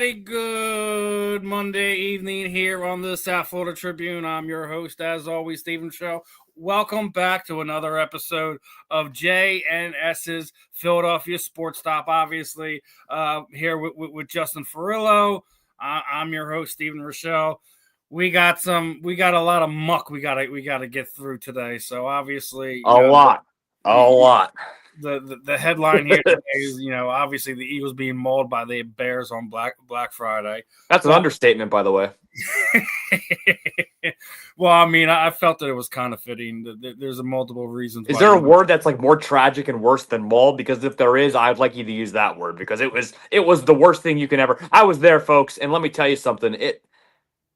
everybody. Good Monday evening here on the South Florida Tribune. I'm your host, as always, Stephen Show. Welcome back to another episode of JNS's Philadelphia Sports Stop. Obviously, here with Justin Fiorillo. I'm your host, Stephen Rychel. We got a lot of muck we gotta get through today. So obviously, a lot. The headline here today is, obviously the Eagles being mauled by the Bears on Black Friday. That's an understatement, by the way. Well, I mean, I felt that it was kind of fitting. There's multiple reasons. Is there a word that's like more tragic and worse than mauled? Because if there is, I'd like you to use that word because it was the worst thing you can ever. I was there, folks, and let me tell you something. It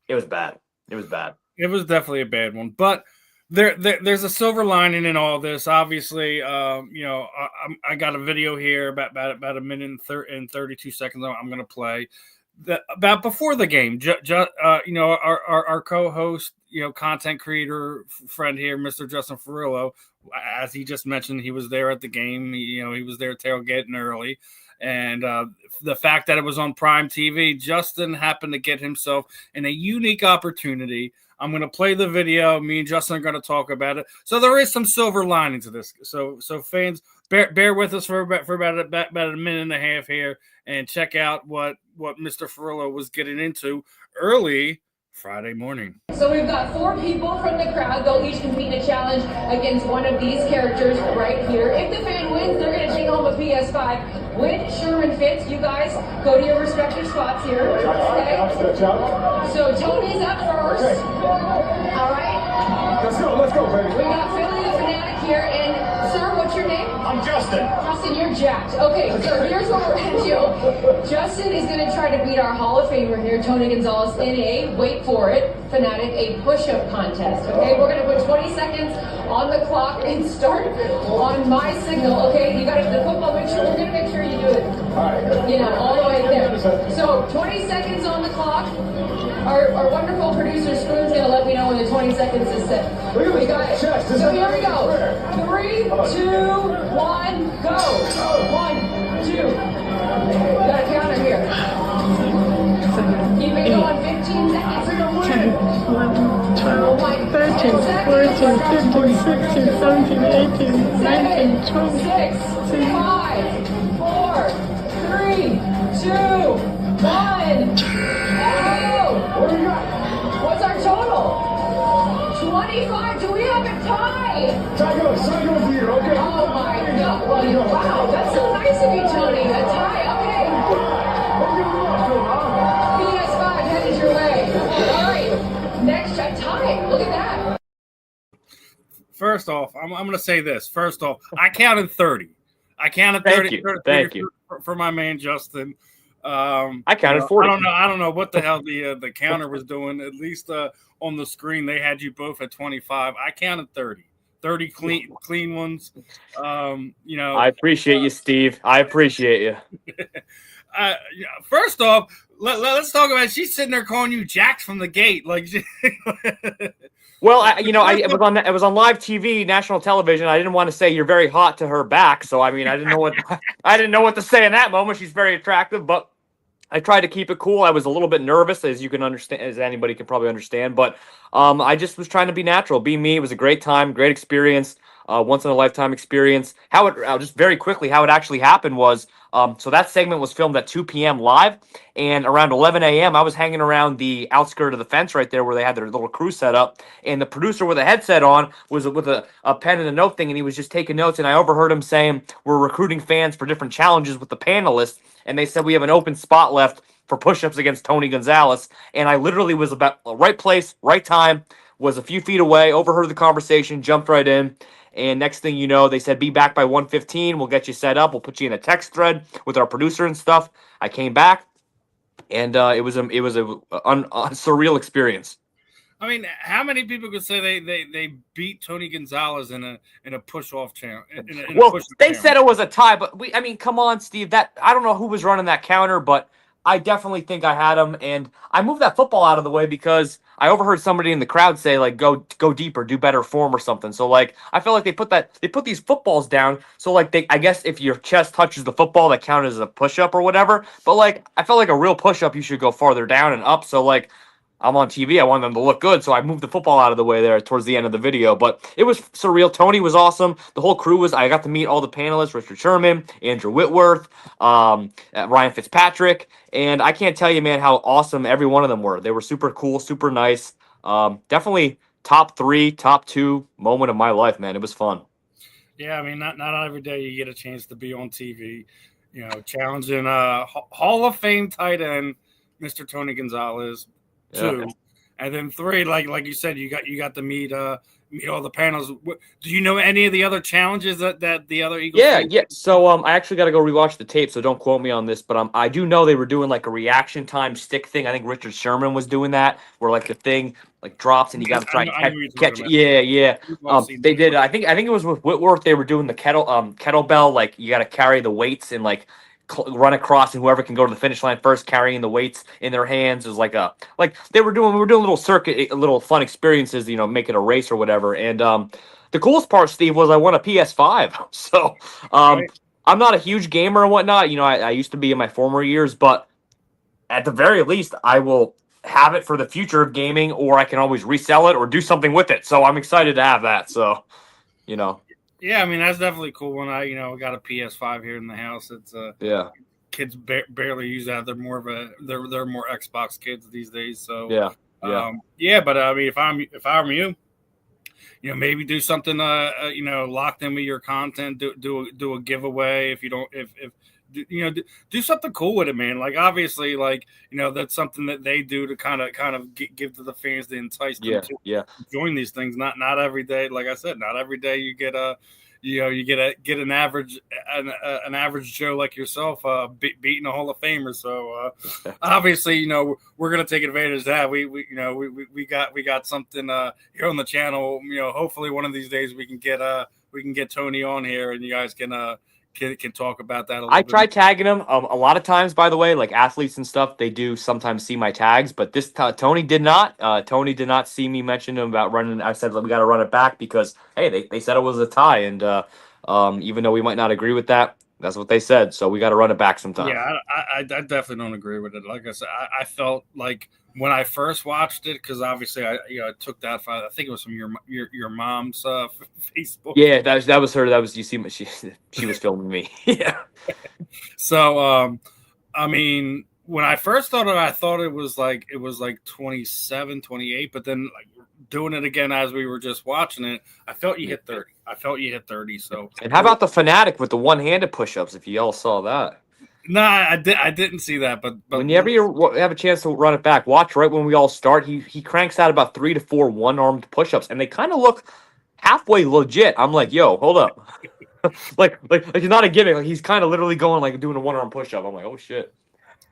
was bad. It was bad. It was definitely a bad one, but. There's a silver lining in all this. Obviously, I got a video here about a minute and 32 seconds. I'm going to play about before the game. Our co-host, content creator friend here, Mr. Justin Fiorillo, as he just mentioned, he was there at the game. He was there tailgating early. And the fact that it was on Prime TV, Justin happened to get himself in a unique opportunity. I'm going to play the video. Me and Justin are going to talk about it. So there is some silver lining to this. So fans, bear with us for about a minute and a half here and check out what Mr. Fiorillo was getting into early Friday morning. So we've got 4 people from the crowd. They'll each compete in a challenge against one of these characters right here. If the fan wins, they're going to take home a PS5 with Sherman Fits. You guys go to your respective spots here. Okay? So Tony's up first. Okay. All right. Let's go, baby. We got Philly the Fanatic here. And sir, what's your name? I'm Justin. Justin, you're jacked. Okay, so here's what we're going to do. Justin is going to try to beat our Hall of Famer here, Tony Gonzalez, in a, wait for it, Fanatic, a push-up contest. Okay, we're going to put 20 seconds on the clock and start on my signal. Okay, you got to the football. We're going to make sure you do it. All the way there. So 20 seconds on the clock. Our wonderful producer Spoon's going to let me know when the 20 seconds is set. We got it. So here we go. 3, 2, 1, go. 1, 2. Got a counter here. Keep it going. 15 seconds. 10, 11, 12, 13, 14, 15, 16, 17, 18, 19, 20, 6, 5, 4, 3, 2, 1. What's our total? 25. Do we have a tie? Tie goes to you, okay? Oh my God. Well, wow, that's so nice of you, Tony. A tie. Okay. PS5 headed your way. All right. Next, a tie. Look at that. First off, I'm going to say this. First off, I counted 30. I counted 30. Thank you. For my man, Justin. I counted 40. I don't know what the hell the counter was doing. At least on the screen, they had you both at 25. I counted 30. 30 clean ones. I appreciate you, Steve. I appreciate you. First off, let's talk about it. She's sitting there calling you Jax from the gate. Like, well, it was on live TV, national television. I didn't want to say you're very hot to her back, so I didn't know what to say in that moment. She's very attractive, but I tried to keep it cool. I was a little bit nervous, as you can understand, as anybody can probably understand. But I just was trying to be natural, be me. It was a great time, great experience, once in a lifetime experience. Just very quickly, how it actually happened was, so that segment was filmed at 2 p.m. live, and around 11 a.m. I was hanging around the outskirt of the fence right there where they had their little crew set up, and the producer with a headset on was with a pen and a note thing, and he was just taking notes, and I overheard him saying, we're recruiting fans for different challenges with the panelists, and they said we have an open spot left for push-ups against Tony Gonzalez, and I literally was about right place, right time, was a few feet away, overheard the conversation, jumped right in. And next thing you know, they said, be back by 1:15. We'll get you set up. We'll put you in a text thread with our producer and stuff. I came back, and it was a surreal experience. I mean, how many people could say they beat Tony Gonzalez in a push-off channel? They said it was a tie, but come on, Steve. That I don't know who was running that counter, but I definitely think I had him, and I moved that football out of the way because I overheard somebody in the crowd say like, "Go deeper, do better form or something." So like, I feel like they put these footballs down. So like, I guess if your chest touches the football, that counts as a push up or whatever. But like, I felt like a real push up, you should go farther down and up. So like, I'm on TV. I want them to look good, so I moved the football out of the way there towards the end of the video. But it was surreal. Tony was awesome. The whole crew was. I got to meet all the panelists: Richard Sherman, Andrew Whitworth, Ryan Fitzpatrick, and I can't tell you, man, how awesome every one of them were. They were super cool, super nice. Definitely top 3, top 2 moment of my life, man. It was fun. Yeah, I mean, not every day you get a chance to be on TV, challenging Hall of Fame tight end, Mr. Tony Gonzalez. 2, Yeah. and then 3, like you said, you got to meet all the panels. Do you know any of the other challenges that the other Eagles? Yeah. So I actually got to go rewatch the tape, so don't quote me on this, but I do know they were doing like a reaction time stick thing. I think Richard Sherman was doing that, where like the thing like drops and you got to try and catch it. Yeah. They did. I think it was with Whitworth. They were doing the kettlebell. Like you got to carry the weights and like run across, and whoever can go to the finish line first, carrying the weights in their hands, is like we were doing little circuit, little fun experiences. Make it a race or whatever, and the coolest part, Steve, was I won a PS5. So Right. I'm not a huge gamer and whatnot. I used to be in my former years, but at the very least, I will have it for the future of gaming, or I can always resell it or do something with it. So I'm excited to have that. So, Yeah, I mean, that's definitely cool. When I got a PS5 here in the house, it's yeah, kids barely use that. They're more Xbox kids these days. So yeah. But I mean, if I'm you, maybe do something locked in with your content. Do a giveaway if you don't if do something cool with it, man. Like obviously, like that's something that they do to kind of give to the fans to entice them to join these things. Not every day, like I said, not every day you get an average Joe like yourself beating a Hall of Famer. So obviously, we're gonna take advantage of that. We got something here on the channel. Hopefully one of these days we can get Tony on here and you guys can talk about that a little bit. I tried tagging him a lot of times, by the way, like athletes and stuff. They do sometimes see my tags, but this Tony did not. Tony did not see me mention him about running. I said we got to run it back because hey, they said it was a tie, and even though we might not agree with that, that's what they said. So we got to run it back sometime. Yeah, I definitely don't agree with it. Like I said, I felt like when I first watched it, because obviously I took that file. I think it was from your mom's Facebook. Yeah, that was her. That was she was filming me. Yeah. So I mean, when I first thought of it, I thought it was like 27, 28, but then like doing it again as we were just watching it, I felt you hit 30. So and how about the Fanatic with the one-handed push-ups? If you all saw that. No, I didn't see that, but whenever you have a chance to run it back, watch right when we all start. He cranks out about 3 to 4 one-armed push-ups, and they kind of look halfway legit. I'm like, yo, hold up, like it's not a gimmick. Like he's kind of literally going like doing a one-arm push-up. I'm like, oh shit.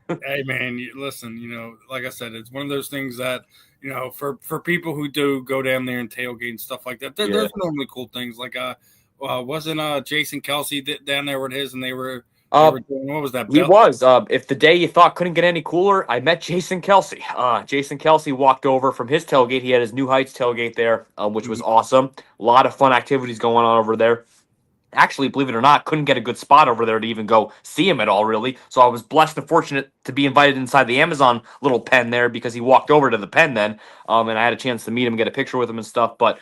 Hey man, listen, like I said, it's one of those things that for people who do go down there and tailgate and stuff like that, there's normally cool things like wasn't Jason Kelsey down there with his and they were doing, what was that? He was. If the day you thought couldn't get any cooler, I met Jason Kelsey. Jason Kelsey walked over from his tailgate. He had his New Heights tailgate there, which was awesome. A lot of fun activities going on over there. Actually, believe it or not, couldn't get a good spot over there to even go see him at all, really. So I was blessed and fortunate to be invited inside the Amazon little pen there because he walked over to the pen then, and I had a chance to meet him, get a picture with him and stuff. But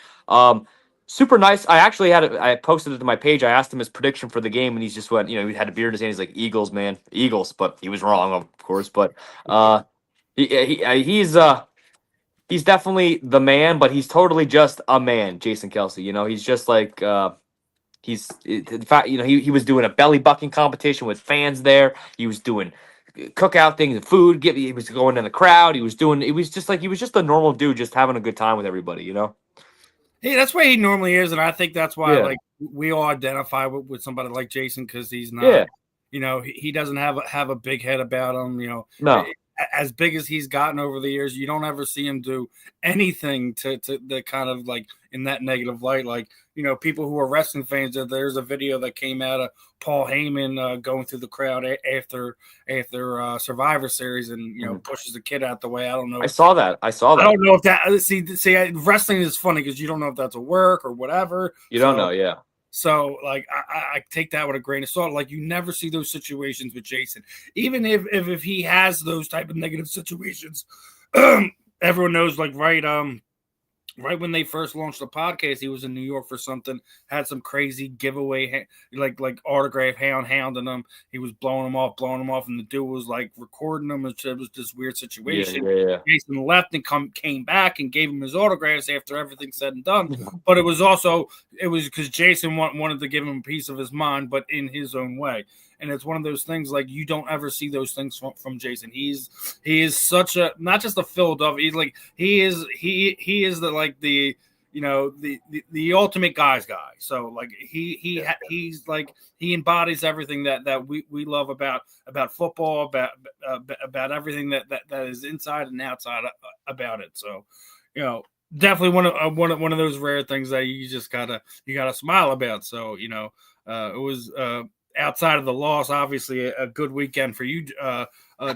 super nice. I posted it to my page. I asked him his prediction for the game, and he's just went, he had a beer in his hand. He's like, Eagles, man, Eagles. But he was wrong, of course. But he's definitely the man, but he's totally just a man, Jason Kelsey. He's just like in fact, he was doing a belly bucking competition with fans there. He was doing cookout things and food. He was going in the crowd. He was just a normal dude, just having a good time with everybody. Hey, that's why he normally is, and I think that's why like we all identify with somebody like Jason because he's not, he doesn't have a big head about him. No. as big as he's gotten over the years, you don't ever see him do anything to the kind of like in that negative light. Like, people who are wrestling fans, there's a video that came out of Paul Heyman going through the crowd after Survivor Series and, pushes the kid out the way. I don't know. I saw that. I don't know if that wrestling is funny because you don't know if that's a work or whatever. You don't know. Yeah. So, like, I take that with a grain of salt. Like, you never see those situations with Jason. Even if he has those type of negative situations, everyone knows, like, right when they first launched the podcast, he was in New York for something, had some crazy giveaway, like autograph hounding him. He was blowing him off, and the dude was, like, recording him. It was this weird situation. Yeah. Jason left and came back and gave him his autographs after everything said and done. But it was because Jason wanted to give him a piece of his mind, but in his own way. And it's one of those things, like, you don't ever see those things from Jason. He is such a, not just a Philadelphia, he's like, he is the, like, the ultimate guy's guy. So, like, he's like, he embodies everything that we love about football, about everything that is inside and outside about it. So, definitely one of those rare things that you just gotta smile about. So, it was outside of the loss, obviously a good weekend for you,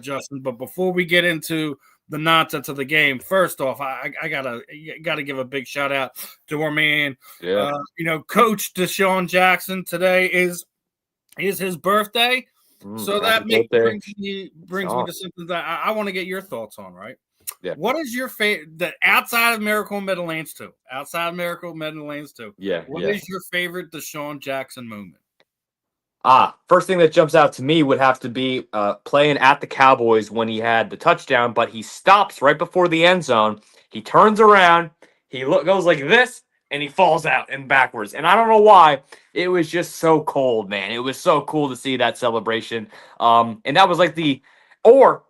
Justin. But before we get into the nonsense of the game, first off, I gotta give a big shout out to our man, Coach Deshaun Jackson. Today is his birthday, so that brings me to something that I want to get your thoughts on. Right? Yeah. What is your favorite? That outside of Miracle in Meadowlands 2? Yeah. What is your favorite Deshaun Jackson moment? First thing that jumps out to me would have to be playing at the Cowboys when he had the touchdown, but he stops right before the end zone. He turns around, he goes like this, and he falls out and backwards. And I don't know why. It was just so cold, man. It was so cool to see that celebration. And that was like or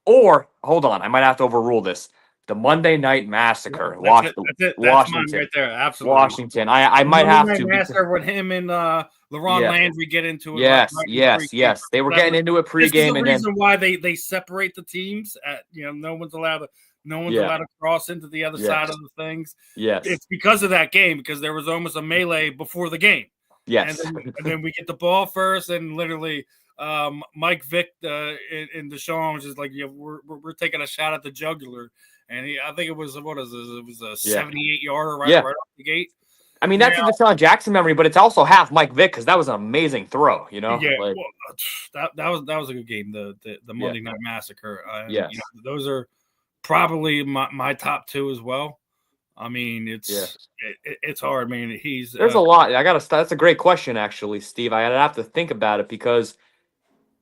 hold on, I might have to overrule this. The Monday Night Massacre. That's Washington. Mine right there. Absolutely. Washington. I might have to. Massacre with him and LeRon Landry get into it. Yes. They were getting into it pregame. This is the reason why they separate the teams. No one's allowed to cross into the other side of the things. Yes. It's because of that game, because there was almost a melee before the game. Yes. And then we get the ball first, and literally Mike Vick and Deshaun was just like, we're taking a shot at the jugular. And I think it was, what is this? It was a 78-yarder right off the gate. I mean, that's a Deshaun Jackson memory, but it's also half Mike Vick because that was an amazing throw, Yeah, that was a good game, the Monday Night Massacre. Those are probably my top two as well. I mean, it's hard, man. There's a lot. That's a great question, actually, Steve. I have to think about it because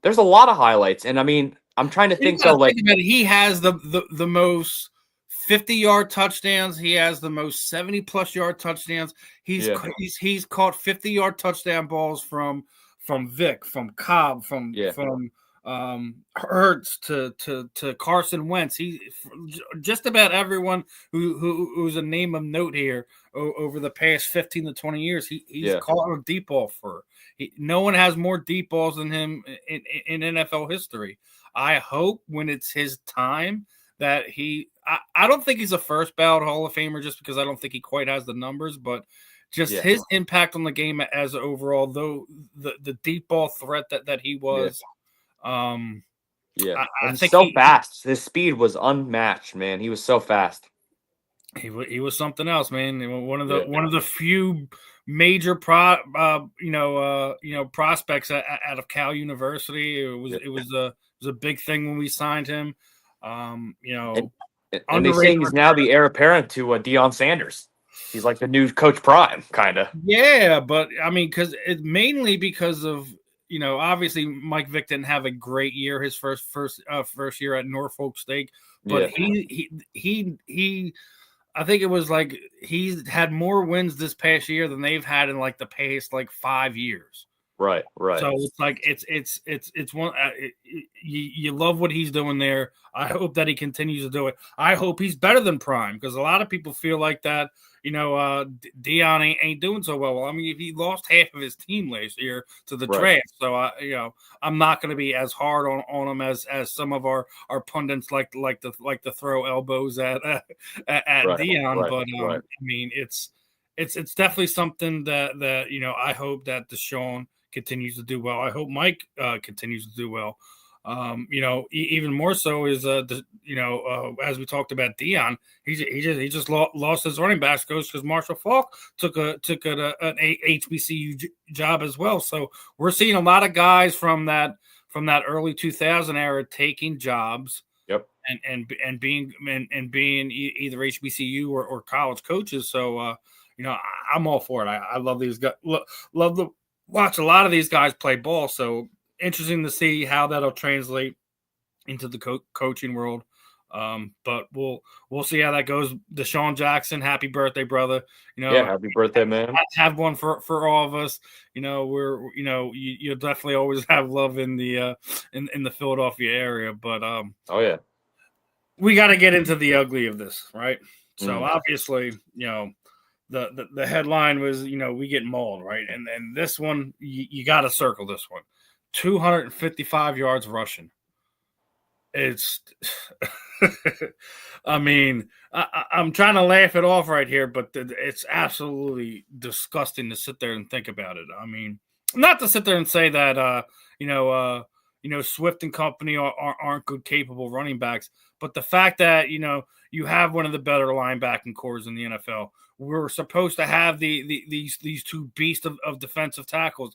there's a lot of highlights, and I mean, I'm trying to think of like he has the most 50-yard touchdowns. He has the most 70+ yard touchdowns. He's caught 50-yard touchdown balls from Vic, from Cobb, from Hurts to Carson Wentz. He just about everyone who's a name of note here over the past 15 to 20 years. He's caught a deep ball for. No one has more deep balls than him in NFL history. I hope when it's his time that I don't think he's a first ballot Hall of Famer just because I don't think he quite has the numbers, but just his impact on the game as overall, though the deep ball threat that he was. I think so fast. His speed was unmatched, man. He was so fast. He was something else, man. One of the few major prospects out of Cal University. It was a big thing when we signed him. And they say he's now the heir apparent to Deion Sanders. He's like the new Coach Prime, kind of. Yeah, but I mean, mainly because of obviously Mike Vick didn't have a great year his first year at Norfolk State, but he I think it was like he's had more wins this past year than they've had in like the past 5 years. Right. So it's like it's one. You love what he's doing there. I hope that he continues to do it. I hope he's better than Prime, because a lot of people feel like that. Dion ain't doing so well. Well, I mean, he lost half of his team last year to the draft, so I'm not going to be as hard on him as some of our pundits like to throw elbows at Dion. But I mean, it's definitely something that I hope that Deshaun continues to do well. I hope Mike continues to do well. Even more so is as we talked about Dion, he just lost his running backs coach because Marshall Faulk took an HBCU job as well. So we're seeing a lot of guys from that early 2000 era taking jobs. Yep. And being either HBCU or college coaches. So I'm all for it. I love these guys. Love to watch a lot of these guys play ball. So interesting to see how that'll translate into the coaching world. But we'll see how that goes. Deshaun Jackson, happy birthday, brother. Happy birthday, man. Have one for all of us. You'll definitely always have love in the in the Philadelphia area. But we got to get into the ugly of this, right? So obviously, the headline was, we get mauled, right? And this one, you got to circle this one. 255 yards rushing. It's, I mean, I'm trying to laugh it off right here, but it's absolutely disgusting to sit there and think about it. I mean, not to sit there and say that, Swift and company aren't good, capable running backs, but the fact that, you have one of the better linebacking cores in the NFL. We're supposed to have these two beasts of defensive tackles.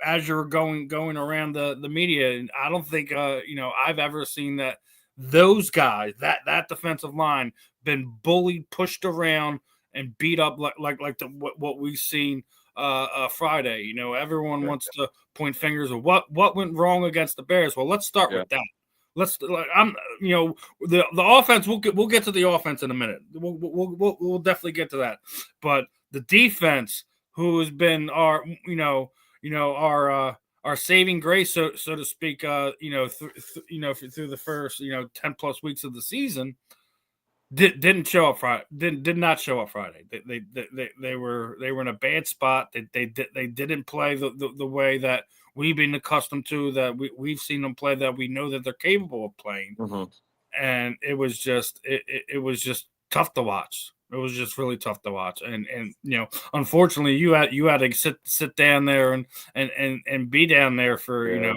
As you're going around the media, and I don't think I've ever seen that those guys, that defensive line, been bullied, pushed around, and beat up like what we've seen Friday. Everyone wants to point fingers of what went wrong against the Bears. Well, let's start with that. The offense. We'll get to the offense in a minute. We'll definitely get to that. But the defense, who has been our saving grace, so to speak, through the first 10 plus weeks of the season, didn't show up Friday. Did not show up Friday. They were in a bad spot. They didn't play the way that we've been accustomed to, that we've seen them play, that we know that they're capable of playing. And it was just tough to watch. It was just really tough to watch. And unfortunately you had to sit down there and be down there for it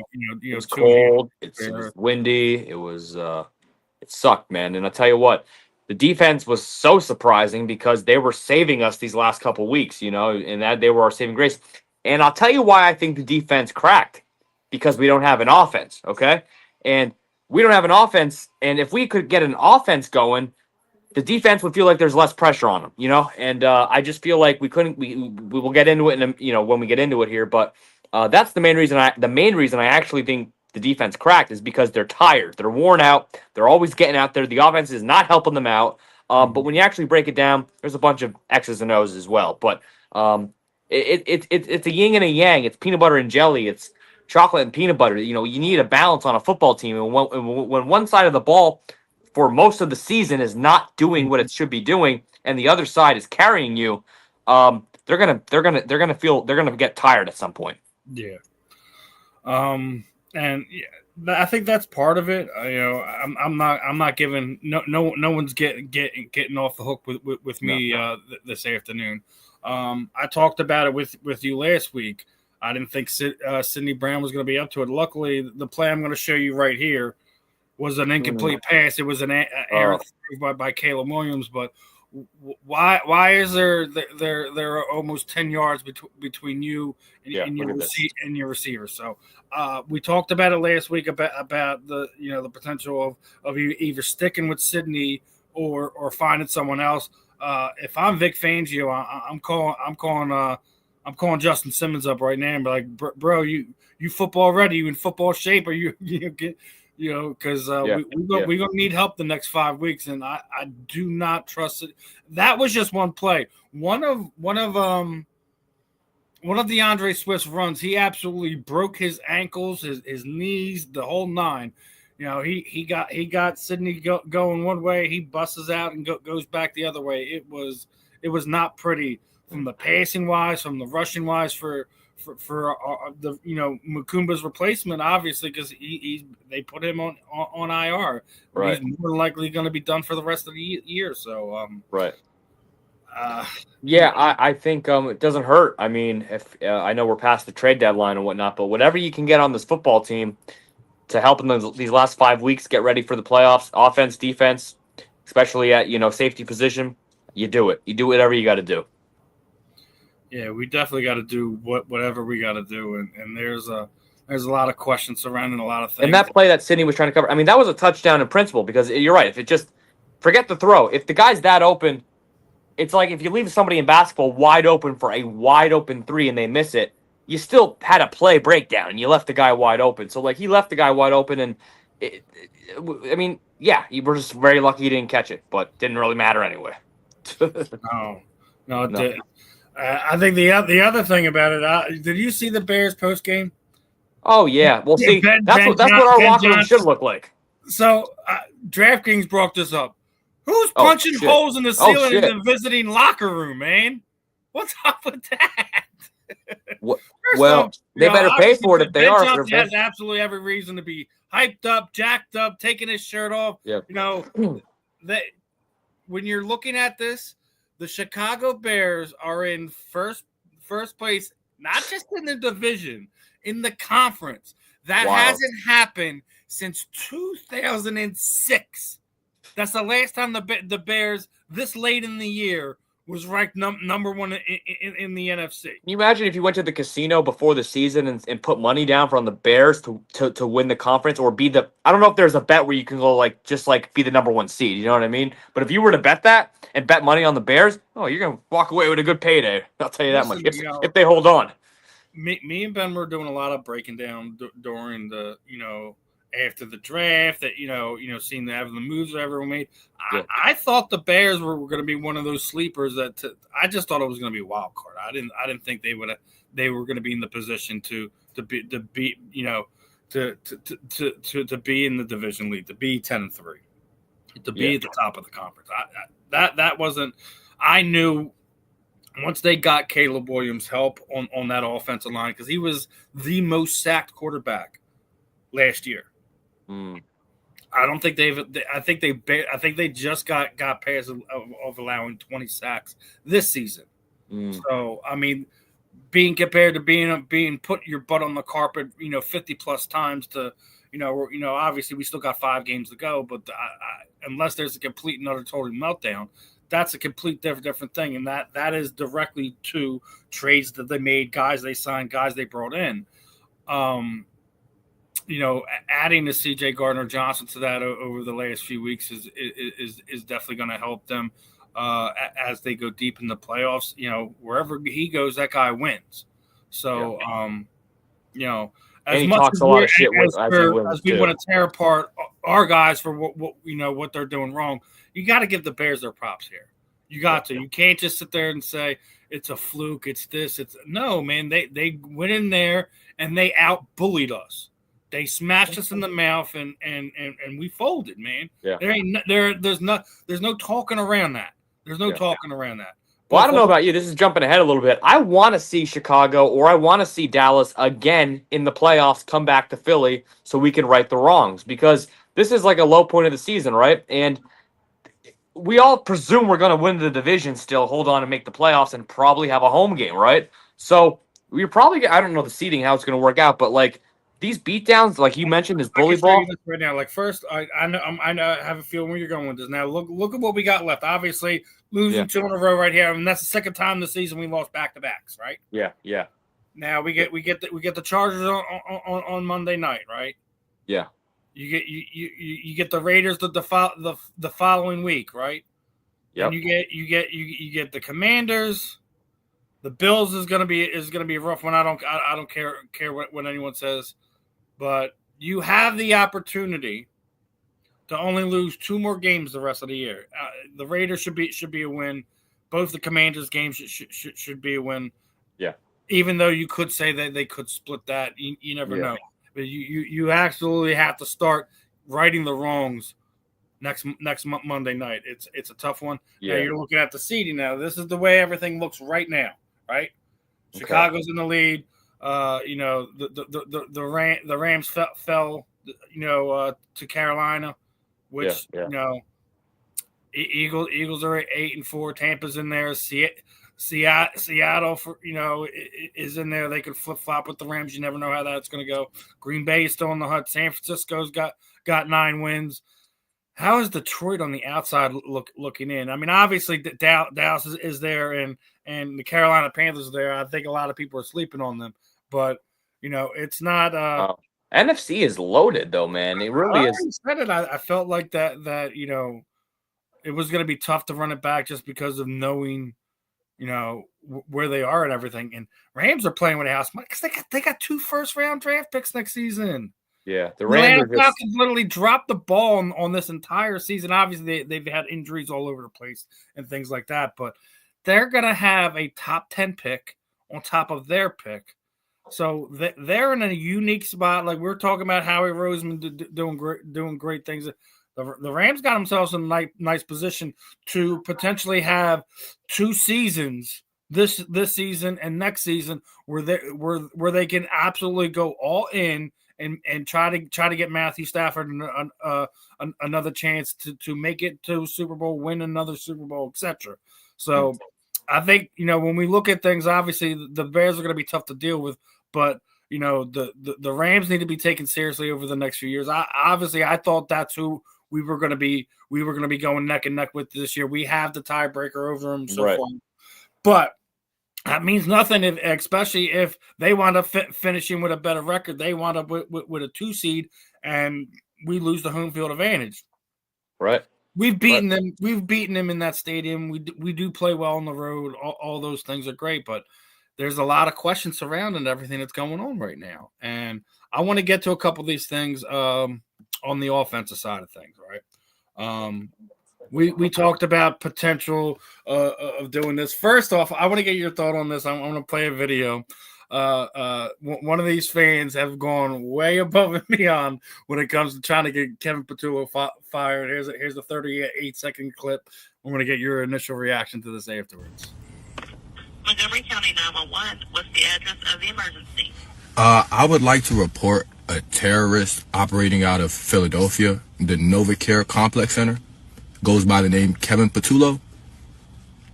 was cold, it was windy, it was it sucked, man. And I'll tell you what, the defense was so surprising because they were saving us these last couple weeks, and that they were our saving grace. And I'll tell you why I think the defense cracked, because we don't have an offense, okay? And we don't have an offense, and if we could get an offense going, the defense would feel like there's less pressure on them, And I just feel like we couldn't. We will get into it, when we get into it here. But that's the main reason. I actually think the defense cracked is because they're tired, they're worn out, they're always getting out there. The offense is not helping them out. But when you actually break it down, there's a bunch of X's and O's as well. But it's a yin and a yang. It's peanut butter and jelly. It's chocolate and peanut butter. You need a balance on a football team. And when one side of the ball for most of the season is not doing what it should be doing, and the other side is carrying you, they're gonna get tired at some point. Yeah. And I think that's part of it. I'm not giving no one's getting off the hook with me this afternoon. I talked about it with you last week. I didn't think Sidney Brown was going to be up to it. Luckily, the play I'm going to show you right here was an incomplete pass. It was an error by Caleb Williams. But why is there are almost 10 yards between you and your receiver? So we talked about it last week about the potential of either sticking with Sidney or finding someone else. If I'm Vic Fangio, I'm calling Justin Simmons up right now and be like, bro, you football ready? You in football shape? Or you get, because we're gonna need help the next 5 weeks, and I do not trust it. That was just one play. One of one of DeAndre Swift's runs, he absolutely broke his ankles, his knees, the whole nine. You know, he got Sydney going one way, he busts out and goes back the other way. It was not pretty from the passing wise, from the rushing wise for the Mukumba's replacement, obviously, because they put him on IR. Right. He's more likely going to be done for the rest of the year. So right. I think it doesn't hurt. I mean, if I know we're past the trade deadline and whatnot, but whatever you can get on this football team to help them these last 5 weeks get ready for the playoffs, offense, defense, especially at safety position, you do it. You do whatever you got to do. Yeah, we definitely got to do whatever we got to do, and there's a lot of questions surrounding a lot of things. And that play that Sydney was trying to cover, I mean, that was a touchdown in principle because you're right. If it just forget the throw, if the guy's that open, it's like if you leave somebody in basketball wide open for a wide open three and they miss it, you still had a play breakdown and you left the guy wide open. So like he left the guy wide open, and I mean, yeah, you were just very lucky he didn't catch it, but didn't really matter anyway. No. I think the other thing about it, did you see the Bears post game? Oh yeah, well see, that's what our locker room should look like. So DraftKings brought this up. Who's punching holes in the ceiling in the visiting locker room, man? What's up with that? They better pay for it if they are. Johnson has absolutely every reason to be hyped up, jacked up, taking his shirt off. Yep. When you're looking at this, the Chicago Bears are in first place, not just in the division, in the conference. That hasn't happened since 2006. That's the last time the Bears this late in the year was ranked number one in the NFC. Can you imagine if you went to the casino before the season and put money down on the Bears to win the conference or be the – I don't know if there's a bet where you can go just be the number one seed. You know what I mean? But if you were to bet that and bet money on the Bears, you're going to walk away with a good payday. I'll tell you that much if they hold on. Me and Ben were doing a lot of breaking down during the after the draft that seeing the moves that everyone made. Yeah. I thought the Bears were going to be one of those sleepers that I just thought it was going to be a wild card. I didn't think they were going to be in the position to be in the division lead, to be 10-3, to be at the top of the conference. That wasn't. I knew once they got Caleb Williams' help on that offensive line, because he was the most sacked quarterback last year. I don't think I think they just got past of allowing 20 sacks this season. So I mean, being compared to being put your butt on the carpet, 50 plus times to, obviously we still got 5 games to go, but unless there's a complete and utter total meltdown, that's a complete different thing, and that is directly to trades that they made, guys they signed, guys they brought in. Adding the C.J. Gardner-Johnson to that over the last few weeks is definitely going to help them as they go deep in the playoffs. Wherever he goes, that guy wins. So, as much as we want to tear apart our guys for what they're doing wrong, you got to give the Bears their props here. You got to. You can't just sit there and say it's a fluke. It's this. No, man. They went in there and they out-bullied us. They smashed us in the mouth and we folded, man. Yeah. There's no talking around that. There's no talking around that. Well, I don't know about you. This is jumping ahead a little bit. I want to see Chicago or I want to see Dallas again in the playoffs come back to Philly so we can right the wrongs, because this is like a low point of the season, right? And we all presume we're going to win the division still, hold on and make the playoffs and probably have a home game, right? So we're probably – I don't know the seeding, how it's going to work out, but these beatdowns, like you mentioned, is bully ball. Right now, first, I have a feeling where you're going with this. Now, look at what we got left. Obviously, losing 2 in a row right here, and that's the second time this season we lost back-to-backs, right? Yeah. Now we get the Chargers on Monday night, right? Yeah. You get the Raiders the following week, right? Yeah. And you get the Commanders. The Bills is gonna be a rough one. I don't care what anyone says. But you have the opportunity to only lose 2 more games the rest of the year. The Raiders should be a win. Both the Commanders games should be a win. Yeah. even though you could say that they could split that, you never know. But you absolutely have to start righting the wrongs next Monday night. It's a tough one. Yeah. Now you're looking at the seeding now. This is the way everything looks right now, right? Chicago's in the lead. The Rams fell to Carolina, which Eagles are at 8-4. Tampa's in there. Seattle is in there. They could flip flop with the Rams. You never know how that's going to go. Green Bay is still in the hunt. San Francisco's got 9 wins. How is Detroit on the outside looking in? I mean, obviously Dallas is there, and the Carolina Panthers are there. I think a lot of people are sleeping on them, but it's not. NFC is loaded though, man. It really is. I felt like that it was going to be tough to run it back just because of knowing where they are and everything. And Rams are playing with a house because they got 2 first-round draft picks next season. Yeah, the Rams Falcons literally dropped the ball on this entire season. Obviously, they've had injuries all over the place and things like that, but they're going to have a top 10 pick on top of their pick. So they're in a unique spot. Like we're talking about Howie Roseman doing great things. The Rams got themselves in a nice position to potentially have 2 seasons, this season and next season, where they can absolutely go all in and try to get Matthew Stafford another chance to make it to Super Bowl, win another Super Bowl, etc. So I think when we look at things, obviously the Bears are going to be tough to deal with, but the Rams need to be taken seriously over the next few years. I thought that's who we were going to be going neck and neck with this year. We have the tiebreaker over them so far, but that means nothing, especially if they wind up finishing with a better record. They wind up with a 2 seed, and we lose the home field advantage. Right. We've beaten them. We've beaten them in that stadium. We do play well on the road. All those things are great, but there's a lot of questions surrounding everything that's going on right now. And I want to get to a couple of these things on the offensive side of things, right? We talked about potential of doing this. First off, I want to get your thought on this. I'm going to play a video. One of these fans have gone way above and beyond when it comes to trying to get Kevin Patullo fired. Here's a 38-second clip. I'm going to get your initial reaction to this afterwards. Montgomery County 911, what's the address of the emergency? I would like to report a terrorist operating out of Philadelphia, the NovaCare Complex Center. Goes by the name Kevin Patullo.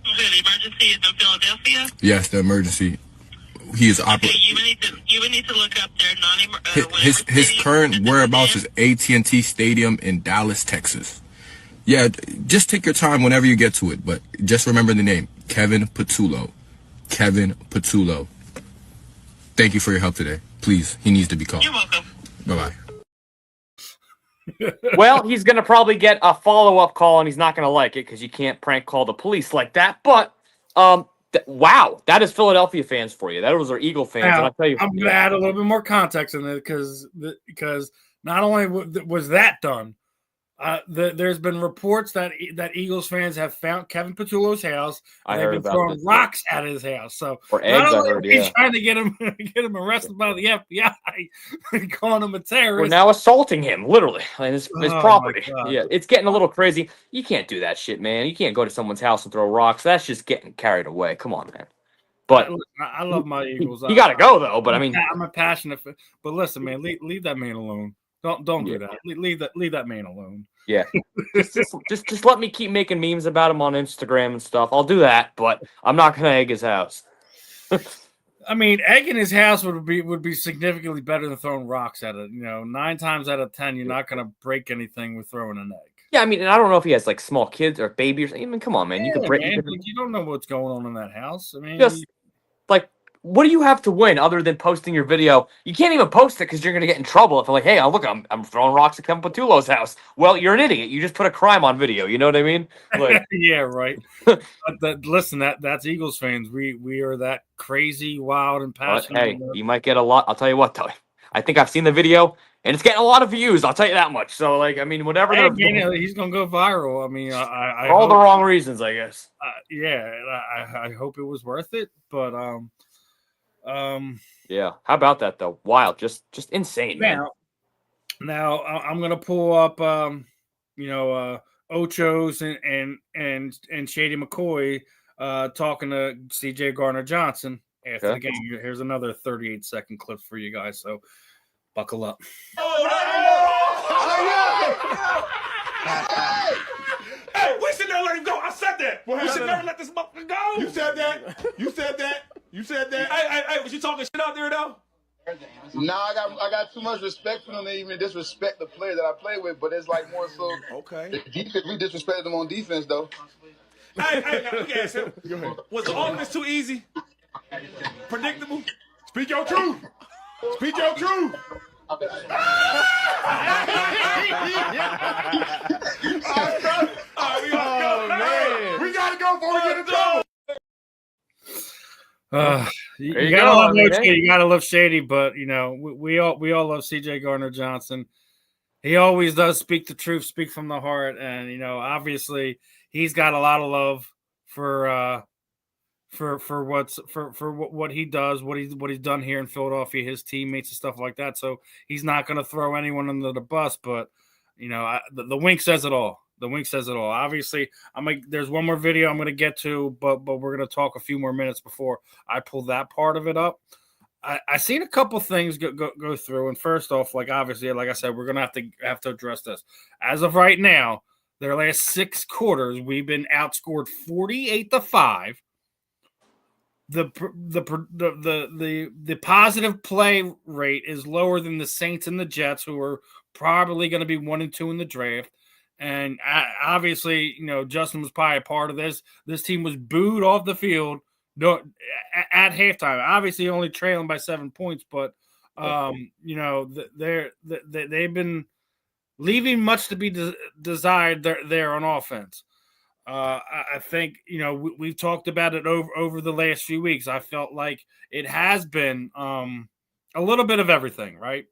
Okay, the emergency is in Philadelphia? Yes, the emergency. He is operating. Okay, you would need to look up their his current whereabouts is AT&T Stadium in Dallas, Texas. Yeah, just take your time whenever you get to it, but just remember the name, Kevin Patullo. Kevin Patullo. Thank you for your help today. Please, he needs to be called. You're welcome. Bye-bye. Well, he's going to probably get a follow-up call, and he's not going to like it because you can't prank call the police like that. But, wow, that is Philadelphia fans for you. That was our Eagle fans. Now, and I'll tell you, I'm going to add a little bit more context in it because not only was that done, there's been reports that Eagles fans have found Kevin Patullo's house. And they've been throwing rocks at his house. So or eggs, not only are trying to get him arrested by the FBI and calling him a terrorist. We're now assaulting him, literally, and his property. Yeah, it's getting a little crazy. You can't do that shit, man. You can't go to someone's house and throw rocks. That's just getting carried away. Come on, man. But I love my Eagles. You got to go though. But I mean, I'm a passionate. But listen, man, leave that man alone. Don't do that. Leave that man alone. Yeah, just let me keep making memes about him on Instagram and stuff. I'll do that, but I'm not gonna egg his house. I mean, egging his house would be significantly better than throwing rocks at it. 9 times out of 10, you're not gonna break anything with throwing an egg. Yeah, I mean, and I don't know if he has like small kids or babies. I mean, come on, man, you can break. Man, you don't know what's going on in that house. I mean, just like. What do you have to win other than posting your video? You can't even post it because you're going to get in trouble if you're like, hey, look, I'm throwing rocks at Kevin Patullo's house. Well, you're an idiot. You just put a crime on video. You know what I mean? Like, yeah, right. Listen, that's Eagles fans. We are that crazy, wild, and passionate. Hey, you might get a lot. I'll tell you what, though. I think I've seen the video, and it's getting a lot of views. I'll tell you that much. So, like, I mean, whatever. He's going to go viral. I mean, I all the wrong reasons, I guess. Yeah, I hope it was worth it. But Yeah. How about that though? Wild. Just insane, man. Now I'm gonna pull up Ochos and Shady McCoy talking to CJ Gardner-Johnson after the game. Here's another 38-second clip for you guys, so buckle up. Hey, we should never let him go. I said that. We should never let this motherfucker go. You said that. You said that. You said that. Hey, was you talking shit out there though? Nah, I got too much respect for them to even disrespect the player that I play with, but it's like more so. Okay. The defense, we disrespected them on defense though. Hey, now, look at him. Was the offense too easy? Predictable? Speak your truth. Speak your truth. All right, we gotta go. Man. We gotta go before we get in trouble. You gotta love Shady. You gotta love Shady, but we all love CJ Gardner-Johnson. He always does speak the truth, speak from the heart, and obviously he's got a lot of love for what he does, what he's done here in Philadelphia, his teammates and stuff like that. So he's not going to throw anyone under the bus, but the wink says it all. The wink says it all. Obviously, there's one more video I'm going to get to, but we're going to talk a few more minutes before I pull that part of it up. I seen a couple things go through, and first off, obviously, like I said, we're going to have to address this. As of right now, their last 6 quarters, we've been outscored 48-5. The positive play rate is lower than the Saints and the Jets, who are probably going to be 1 and 2 in the draft. And obviously, Justin was probably a part of this. This team was booed off the field at halftime. Obviously, only trailing by 7 points, but they've been leaving much to be desired there on offense. I think we've talked about it over the last few weeks. I felt like it has been a little bit of everything, right?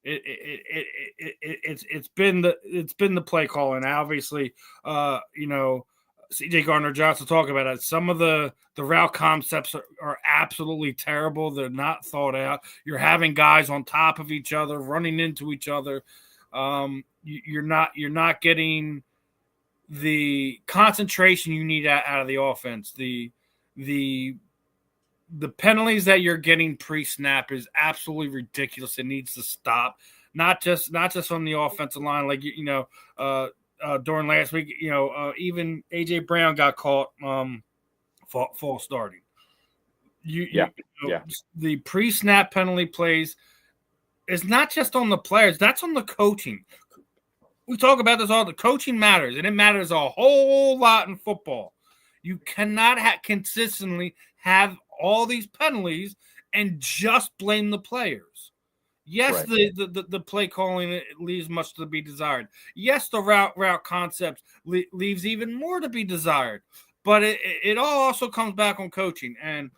It's been the play calling. Obviously, CJ Gardner-Johnson talk about it. Some of the route concepts are absolutely terrible. They're not thought out. You're having guys on top of each other, running into each other. You're not getting the concentration you need out of the offense. The penalties that you're getting pre-snap is absolutely ridiculous. It needs to stop. Not just on the offensive line, during last week. Even AJ Brown got caught false starting. The pre-snap penalty plays is not just on the players. That's on the coaching. We talk about this all. The coaching matters, and it matters a whole lot in football. You cannot consistently have all these penalties and just blame the players. Yes, right. the play calling leaves much to be desired. Yes, the route concept leaves even more to be desired. But it all also comes back on coaching. And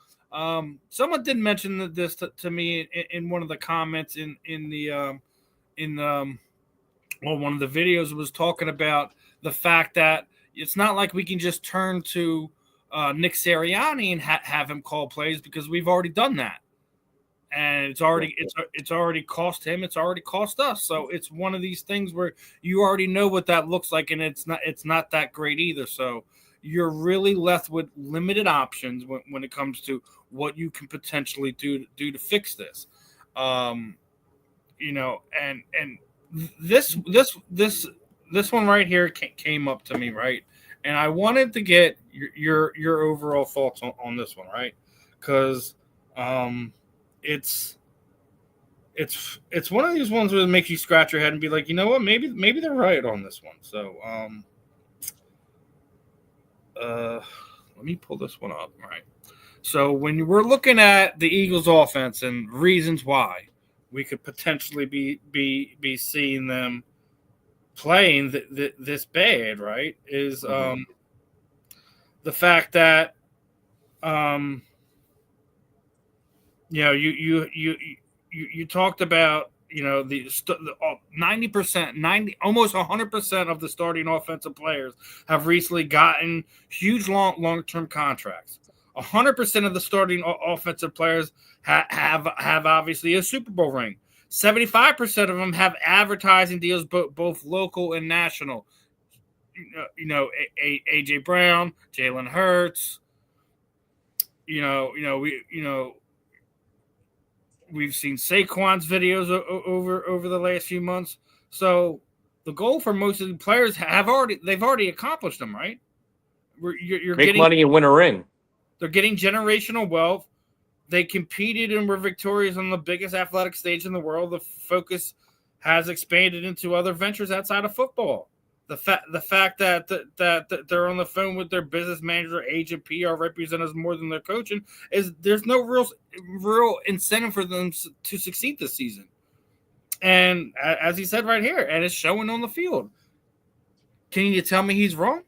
someone did mention this to me in one of the comments in one of the videos, was talking about the fact that it's not like we can just turn to Nick Sirianni and have him call plays, because we've already done that, and it's already cost him. It's already cost us. So it's one of these things where you already know what that looks like, and it's not that great either. So you're really left with limited options when it comes to what you can potentially do to fix this. And this one right here came up to me, right? And I wanted to get your overall thoughts on this one, right? Because it's one of these ones where it makes you scratch your head and be like, you know what, maybe they're right on this one. So let me pull this one up, right? So when we're looking at the Eagles' offense and reasons why we could potentially be seeing them playing this bad, right, is the fact that you talked about the 90%, almost 100% of the starting offensive players have recently gotten huge long-term contracts. 100% of the starting offensive players have obviously a Super Bowl ring. 75% of them have advertising deals, both local and national. AJ Brown, Jalen Hurts. We've seen Saquon's videos over the last few months. So the goal for most of the players they've already accomplished them, right? You're Make getting money and win a ring. They're getting generational wealth. They competed and were victorious on the biggest athletic stage in the world. The focus has expanded into other ventures outside of football. The fact that they're on the phone with their business manager, agent, PR representatives more than their coaching is there's no real incentive for them to succeed this season. And as he said right here, and it's showing on the field. Can you tell me he's wrong?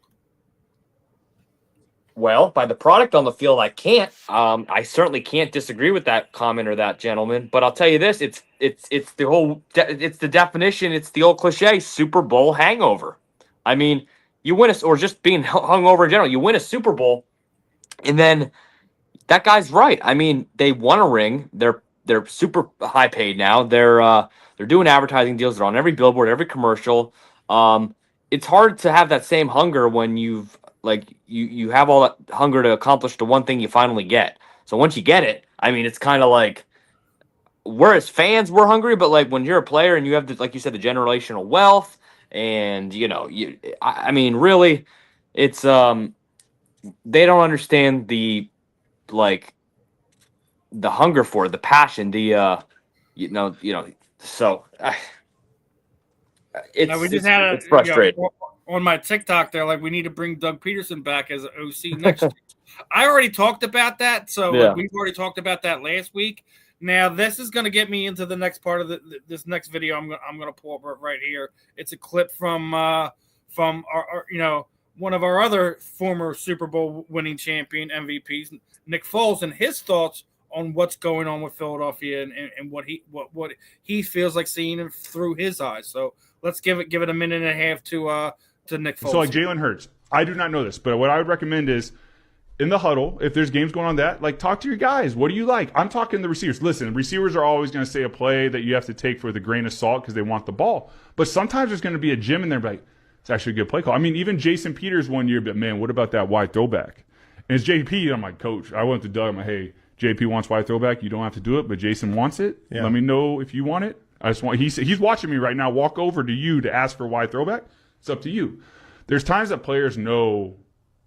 Well, by the product on the field, I can't. I certainly can't disagree with that comment or that gentleman. But I'll tell you this: it's the definition. It's the old cliche: Super Bowl hangover. I mean, you win or just being hungover in general. You win a Super Bowl, and then that guy's right. I mean, they won a ring. They're super high paid now. They're doing advertising deals. They're on every billboard, every commercial. It's hard to have that same hunger when you've you have all that hunger to accomplish the one thing you finally get. So once you get it, I mean, it's kind of like we're as fans, we're hungry, but like when you're a player and you have like you said, the generational wealth, and I mean, really, it's they don't understand the hunger for it, the passion, so it's frustrating. On my TikTok, they're like, we need to bring Doug Peterson back as an OC next year. I already talked about that. So we've already talked about that last week. Now, this is going to get me into the next part of this next video. I'm going to pull up right here. It's a clip from our one of our other former Super Bowl winning champion MVPs, Nick Foles, and his thoughts on what's going on with Philadelphia and what he feels like seeing through his eyes. So let's give it a minute and a half to Nick Foles. So like Jalen Hurts, I do not know this, but what I would recommend is in the huddle, if there's games going on talk to your guys. What do you like? I'm talking the receivers. Listen, receivers are always going to say a play that you have to take with a grain of salt because they want the ball. But sometimes there's going to be a gem in there like, it's actually a good play call. I mean, even Jason Peters one year, but man, what about that wide throwback? And it's JP. I'm like, coach, I went to Doug. I'm like, hey, JP wants wide throwback. You don't have to do it, but Jason wants it. Yeah. Let me know if you want it. I just want. He's watching me right now. Walk over to you to ask for wide throwback. It's up to you. There's times that players know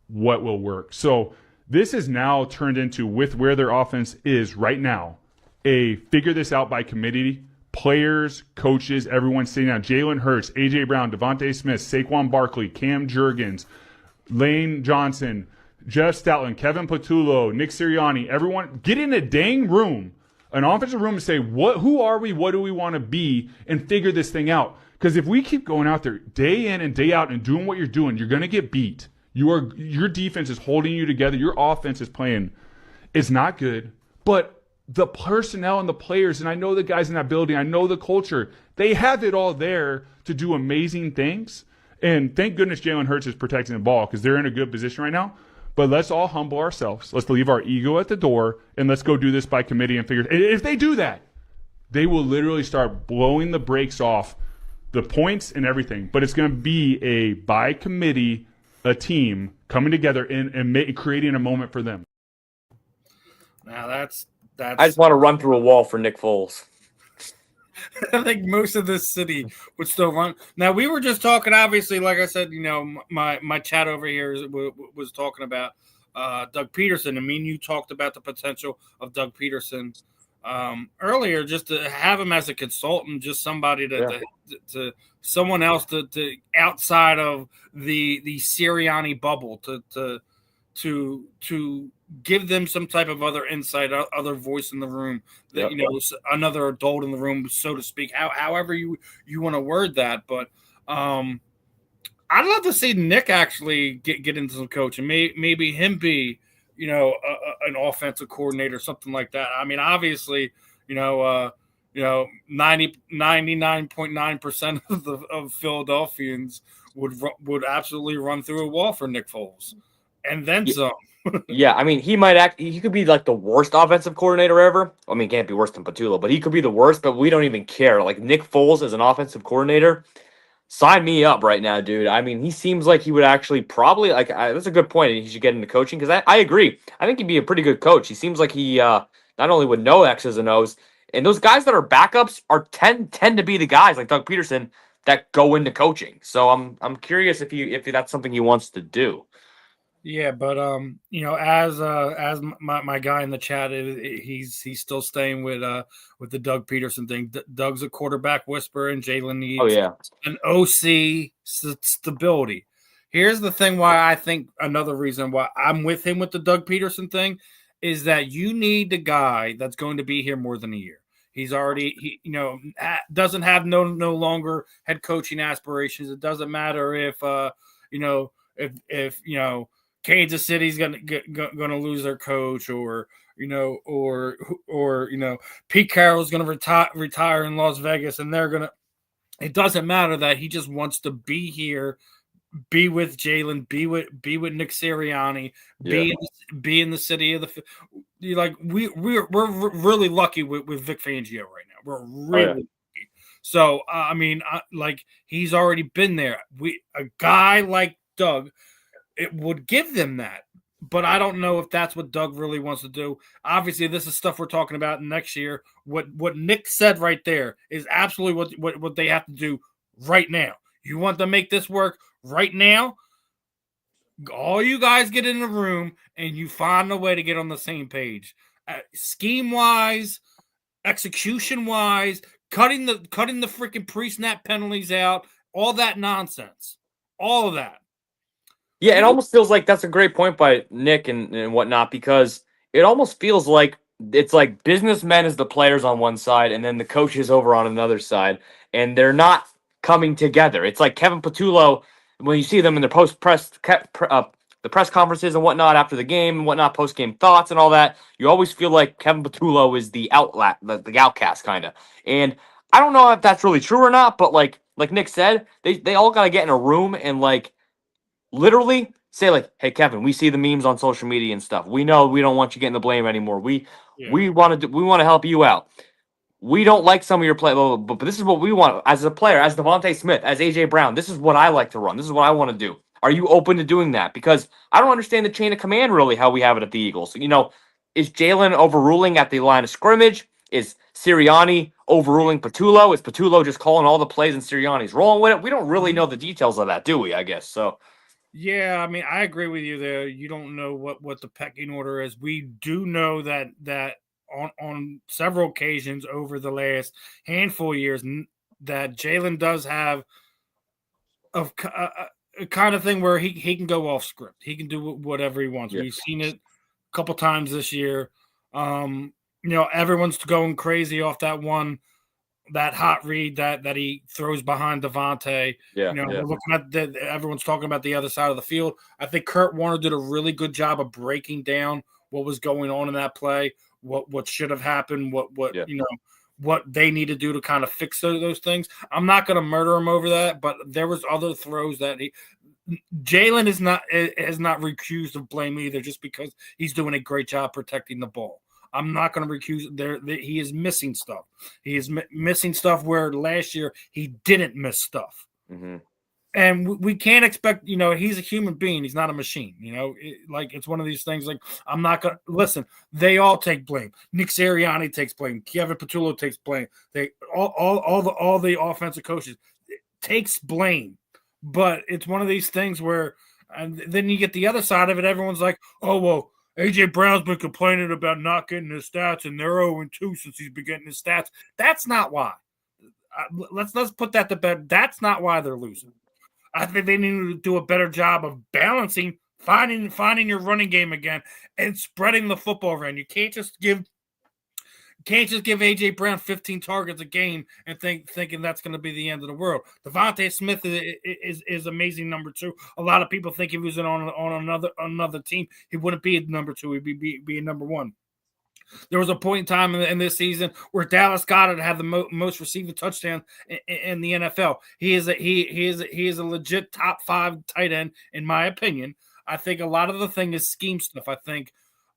what will work. So this is now turned into, with where their offense is right now, a figure this out by committee. Players, coaches, everyone sitting down. Jalen Hurts, A.J. Brown, Devontae Smith, Saquon Barkley, Cam Jurgens, Lane Johnson, Jeff Stoutland, Kevin Patullo, Nick Sirianni, everyone get in a dang room, an offensive room, and say, who are we, what do we want to be, and figure this thing out. Because if we keep going out there day in and day out and doing what you're doing, you're going to get beat. Your defense is holding you together. Your offense is playing. It's not good. But the personnel and the players, and I know the guys in that building, I know the culture, they have it all there to do amazing things. And thank goodness Jalen Hurts is protecting the ball because they're in a good position right now. But let's all humble ourselves. Let's leave our ego at the door, and let's go do this by committee and figure. If they do that, they will literally start blowing the brakes off the points and everything. But it's going to be a by committee, a team coming together and creating a moment for them. Now that's. I just want to run through a wall for Nick Foles. I think most of this city would still run. Now, we were just talking, obviously, like I said, my chat over here was talking about Doug Peterson. I mean, you talked about the potential of Doug Peterson earlier, just to have him as a consultant, just somebody to someone else to outside of the Sirianni bubble to give them some type of other insight, other voice in the room, that another adult in the room, so to speak. However you want to word that, but I'd love to see Nick actually get into some coaching. Maybe him be an offensive coordinator, something like that. I mean, obviously, 99.9% of Philadelphians would absolutely run through a wall for Nick Foles, and then some. Yeah, I mean, he could be like the worst offensive coordinator ever. I mean, he can't be worse than Patullo, but he could be the worst, but we don't even care. Like Nick Foles as an offensive coordinator, sign me up right now, dude. I mean, he seems like he would actually probably that's a good point. He should get into coaching because I agree. I think he'd be a pretty good coach. He seems like he not only would know X's and O's, and those guys that are backups are tend to be the guys like Doug Peterson that go into coaching. So I'm curious if that's something he wants to do. Yeah, but as my guy in the chat, he's still staying with the Doug Peterson thing. Doug's a quarterback whisperer, and Jalen Oh needs yeah, an OC stability. Here's the thing: why I think another reason why I'm with him with the Doug Peterson thing is that you need the guy that's going to be here more than a year. He's already doesn't have no longer head coaching aspirations. It doesn't matter if if Kansas City's gonna lose their coach, or Pete Carroll's gonna retire in Las Vegas, and they're gonna. It doesn't matter that he just wants to be here, be with Jalen, be with Nick Sirianni, be in the city of the. We're really lucky with Vic Fangio right now. We're really lucky. So he's already been there. A guy like Doug, it would give them that. But I don't know if that's what Doug really wants to do. Obviously, this is stuff we're talking about next year. What Nick said right there is absolutely what they have to do right now. You want to make this work right now? All you guys get in the room and you find a way to get on the same page. Scheme-wise, execution-wise, cutting the freaking pre-snap penalties out, all that nonsense. All of that. Yeah, it almost feels like that's a great point by Nick and whatnot, because it almost feels like it's like businessmen as the players on one side and then the coaches over on another side, and they're not coming together. It's like Kevin Patullo, when you see them in their the press conferences and whatnot after the game and whatnot, post-game thoughts and all that, you always feel like Kevin Patullo is the the outcast kind of. And I don't know if that's really true or not, but like Nick said, they all got to get in a room and literally say like, "Hey Kevin, we see the memes on social media and stuff. We know we don't want you getting the blame anymore. We want to help you out. We don't like some of your play, but this is what we want as a player, as Devontae Smith, as AJ Brown. This is what I like to run. This is what I want to do. Are you open to doing that? Because I don't understand the chain of command really how we have it at the Eagles. Is Jalen overruling at the line of scrimmage? Is Sirianni overruling Patullo? Is Patullo just calling all the plays and Sirianni's rolling with it? We don't really know the details of that, do we? I guess so. Yeah, I mean, I agree with you there. You don't know what the pecking order is. We do know that on several occasions over the last handful of years that Jalen does have a kind of thing where he can go off script. He can do whatever he wants. Yeah. We've seen it a couple times this year. Everyone's going crazy off that hot read that he throws behind Devontae. We're looking at everyone's talking about the other side of the field. I think Kurt Warner did a really good job of breaking down what was going on in that play, what should have happened, what they need to do to kind of fix those things. I'm not going to murder him over that, but there was other throws that Jalen has not recused of blame either, just because he's doing a great job protecting the ball. I'm not going to recuse there. He is missing stuff. He is missing stuff where last year he didn't miss stuff. Mm-hmm. And we can't expect, he's a human being. He's not a machine. It's one of these things. Like, I'm not going to listen. They all take blame. Nick Sirianni takes blame. Kevin Patullo takes blame. They all the offensive coaches takes blame. But it's one of these things where, and then you get the other side of it. Everyone's like, oh well, AJ Brown's been complaining about not getting his stats, and they're 0-2 since he's been getting his stats. That's not why. Let's put that to bed. That's not why they're losing. I think they need to do a better job of balancing, finding your running game again, and spreading the football around. You can't just give AJ Brown 15 targets a game and thinking that's going to be the end of the world. Devontae Smith is amazing number 2. A lot of people think if he was on another team, he wouldn't be a number 2. He'd be a number 1. There was a point in time in this season where Dallas Goedert had the most receiving touchdown in the NFL. He is a legit top 5 tight end, in my opinion. I think a lot of the thing is scheme stuff. I think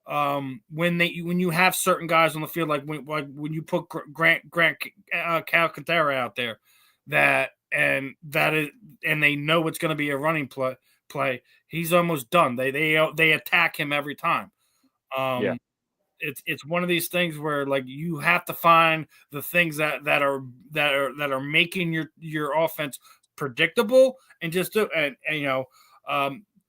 when you have certain guys on the field, like when you put Grant Calcaterra out there, and they know it's going to be a running play, he's almost done. They attack him every time. It's one of these things where like you have to find the things that are making your offense predictable, and just to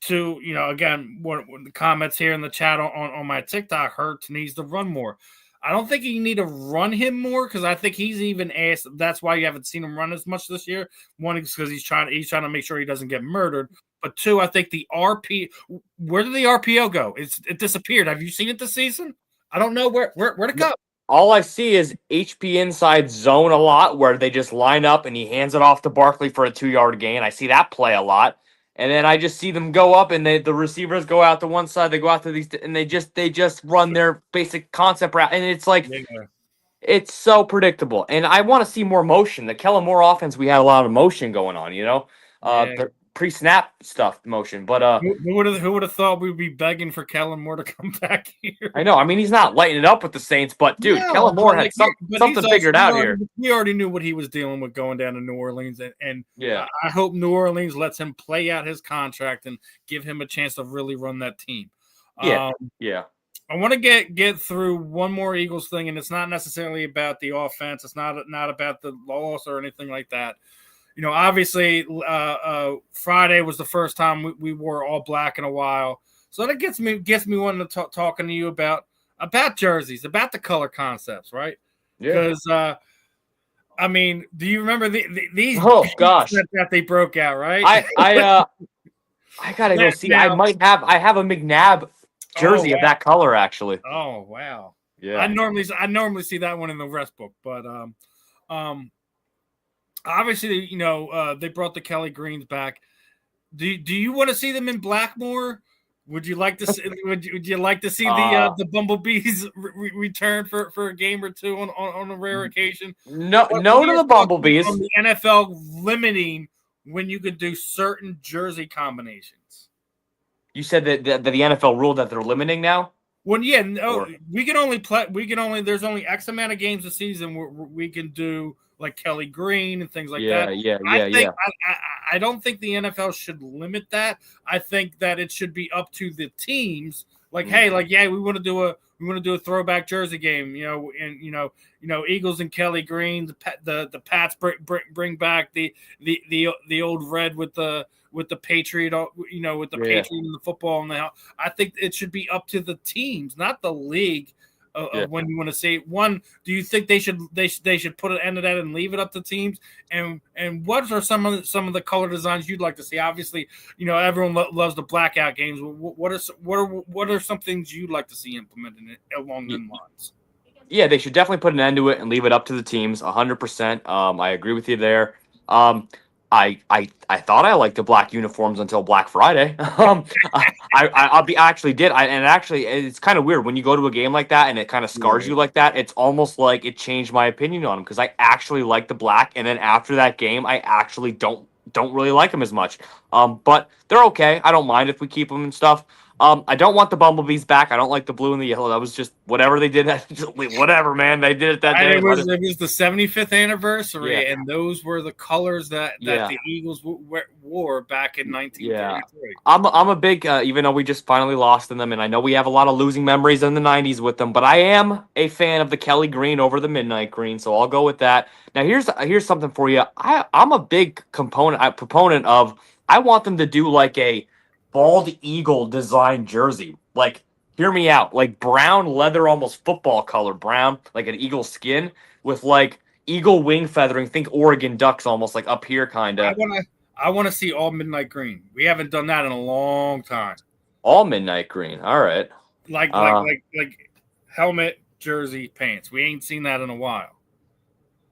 again, when the comments here in the chat on my TikTok, Hurts needs to run more. I don't think you need to run him more, because I think he's even asked. That's why you haven't seen him run as much this year. One is because he's trying to make sure he doesn't get murdered. But two, I think the RP. Where did the RPO go? It disappeared. Have you seen it this season? I don't know where'd it go. All I see is HP inside zone a lot, where they just line up and he hands it off to Barkley for a 2-yard gain. I see that play a lot. And then I just see them go up, and the receivers go out to one side, they go out to these, and they just run their basic concept route, and it's like it's so predictable. And I want to see more motion. The Kellen Moore offense, we had a lot of motion going on, the pre-snap stuff motion. But who would have thought we'd be begging for Kellen Moore to come back here? I know. I mean, he's not lighting it up with the Saints, but dude, Kellen Moore had something figured out here. We already knew what he was dealing with going down to New Orleans, and I hope New Orleans lets him play out his contract and give him a chance to really run that team. Yeah. I want to get through one more Eagles thing, and it's not necessarily about the offense. It's not about the loss or anything like that. Obviously, Friday was the first time we wore all black in a while, so that gets me wanting to talking to you about jerseys, about the color concepts, right? Yeah. Because I mean, do you remember these? Oh gosh, that they broke out, right? I gotta go see. I have a McNabb jersey of that color, actually. Oh wow. Yeah. I normally see that one in the rest book, but obviously, they brought the Kelly Greens back. Do you want to see them in black more? Would you like to see? Would you like to see the Bumblebees return for a game or two on a rare occasion? No to the Bumblebees. On the NFL limiting when you could do certain jersey combinations. You said that the NFL ruled that they're limiting now. Well, yeah, no, we can only play. There's only X amount of games a season where we can do like Kelly Green and things like that. I don't think the NFL should limit that. I think that it should be up to the teams. Like, hey, we want to do a throwback jersey game. And Eagles and Kelly Green. The Pats bring back the old red with the Patriot. With the Patriot and the football and I think it should be up to the teams, not the league. When you want to say one, do you think they should put an end to that and leave it up to teams? And what are some of the color designs you'd like to see? Obviously, everyone loves the blackout games. What are some things you'd like to see implemented along those lines? Yeah, they should definitely put an end to it and leave it up to the teams. 100%. I agree with you there. I thought I liked the black uniforms until Black Friday. I actually did. It's kind of weird when you go to a game like that and it kind of scars you like that. It's almost like it changed my opinion on them, because I actually like the black, and then after that game, I actually don't really like them as much. But they're okay. I don't mind if we keep them and stuff. I don't want the Bumblebees back. I don't like the blue and the yellow. That was just whatever they did. Whatever, man. They did it that day. It was the 75th anniversary, and those were the colors that the Eagles wore back in 1933. Yeah. I'm a big, even though we just finally lost in them, and I know we have a lot of losing memories in the 90s with them, but I am a fan of the Kelly Green over the Midnight Green, so I'll go with that. Now, here's something for you. I'm a big proponent of, I want them to do like a bald eagle design jersey. Like, hear me out. Like brown leather, almost football color brown, like an eagle skin with like eagle wing feathering. Think Oregon Ducks, almost like up here, kind of. I want to see all midnight green. We haven't done that in a long time. All midnight green. All right. Like helmet, jersey, pants. We ain't seen that in a while.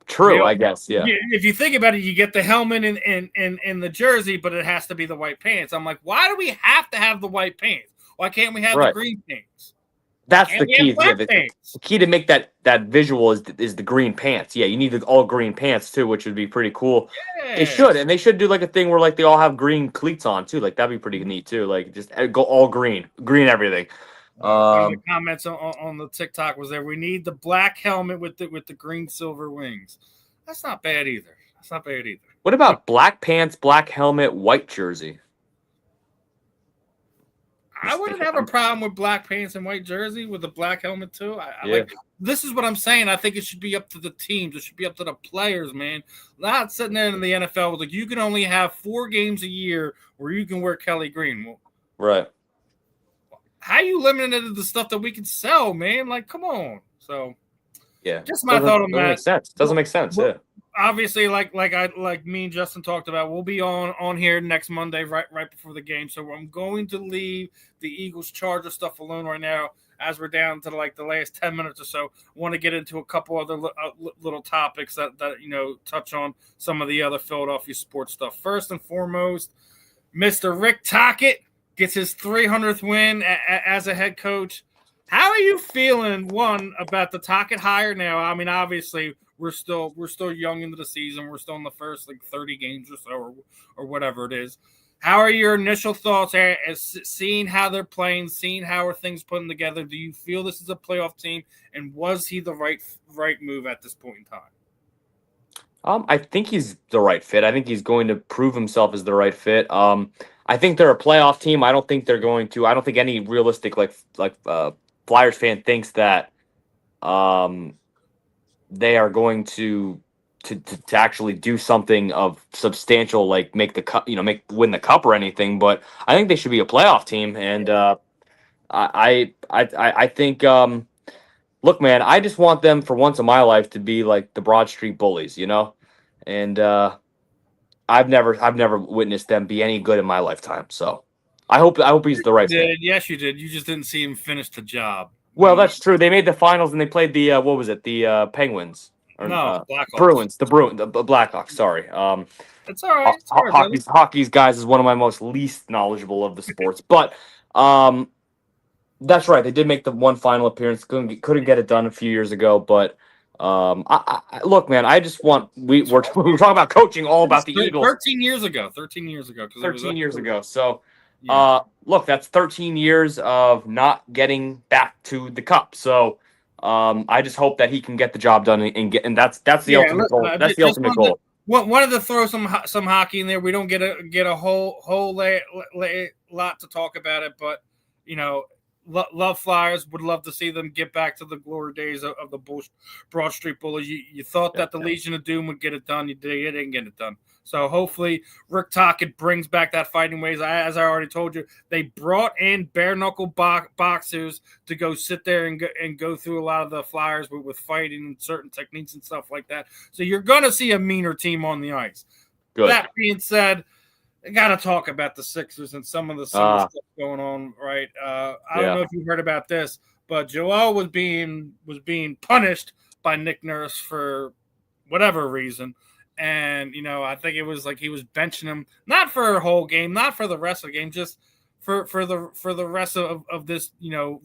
True, I guess. Yeah. If you think about it, you get the helmet and the jersey, but it has to be the white pants. I'm like, why do we have to have the white pants? Why can't we have the green pants? That's And the we have key. Yeah, black the pants. key to make that visual is the green pants. Yeah, you need the all green pants too, which would be pretty cool. They Yeah. should, and they should do like a thing where like they all have green cleats on too. Like that'd be pretty neat too. Like just go all green everything. One of the comments on the TikTok was there. We need the black helmet with the green silver wings. That's not bad either. What about black pants, black helmet, white jersey? I wouldn't have a problem with black pants and white jersey with a black helmet too. I Yeah. like. This is what I'm saying. I think it should be up to the teams. It should be up to the players, man. Not sitting there in the NFL like you can only have 4 games a year where you can wear Kelly green. Well, Right. how you limited the stuff that we can sell, man? Like, come on. So, Yeah. just my thought on that. Doesn't make sense. Yeah. Obviously, like me and Justin talked about, we'll be on here next Monday, right before the game. So I'm going to leave the Eagles Chargers stuff alone right now, as we're down to like the last 10 minutes or so. I want to get into a couple other little topics that touch on some of the other Philadelphia sports stuff. First and foremost, Mr. Rick Tocchet gets his 300th win as a head coach. How are you feeling, one, about the Tocchet hire now? I mean, obviously, we're still young into the season. We're still in the first 30 games or so, or whatever it is. How are your initial thoughts as seeing how they're playing, seeing how are things putting together? Do you feel this is a playoff team, and was he the right move at this point in time? I think he's the right fit. I think he's going to prove himself as the right fit. I think they're a playoff team. I don't think they're going to. I don't think any realistic Flyers fan thinks that they are going to actually do something of substantial, like make the cup, win the cup or anything. But I think they should be a playoff team, and I think. Look, man, I just want them for once in my life to be like the Broad Street Bullies, and I've never witnessed them be any good in my lifetime. So I hope he's the right fit. Yes, you did. You just didn't see him finish the job. Well, that's true. They made the finals and they played the what was it? The Penguins. Or, Blackhawks. Bruins. The Blackhawks. Sorry. It's all right. Hockey's guys is one of my most least knowledgeable of the sports, but that's right. They did make the one final appearance. Couldn't get it done a few years ago, but look, man. I just want we're talking about coaching, all about the Eagles. 13 years ago. 13 years ago. 13 years ago. So. Yeah. Look, that's 13 years of not getting back to the cup. So, I just hope that he can get the job done and that's the ultimate goal. That's the ultimate goal. Wanted to throw some hockey in there. We don't get a whole lot to talk about it, but love Flyers. Would love to see them get back to the glory days of the Broad Street Bullies. You thought that the Legion of Doom would get it done. You didn't get it done. So hopefully Rick Tocchet brings back that fighting ways. As I already told you, they brought in bare knuckle boxers to go sit there and go through a lot of the Flyers with fighting and certain techniques and stuff like that. So you're going to see a meaner team on the ice. Good. That being said, I got to talk about the Sixers and some of the stuff going on, right? I don't know if you heard about this, but Joel was being punished by Nick Nurse for whatever reason. And, I think it was like he was benching him, not for a whole game, not for the rest of the game, just for the rest of this,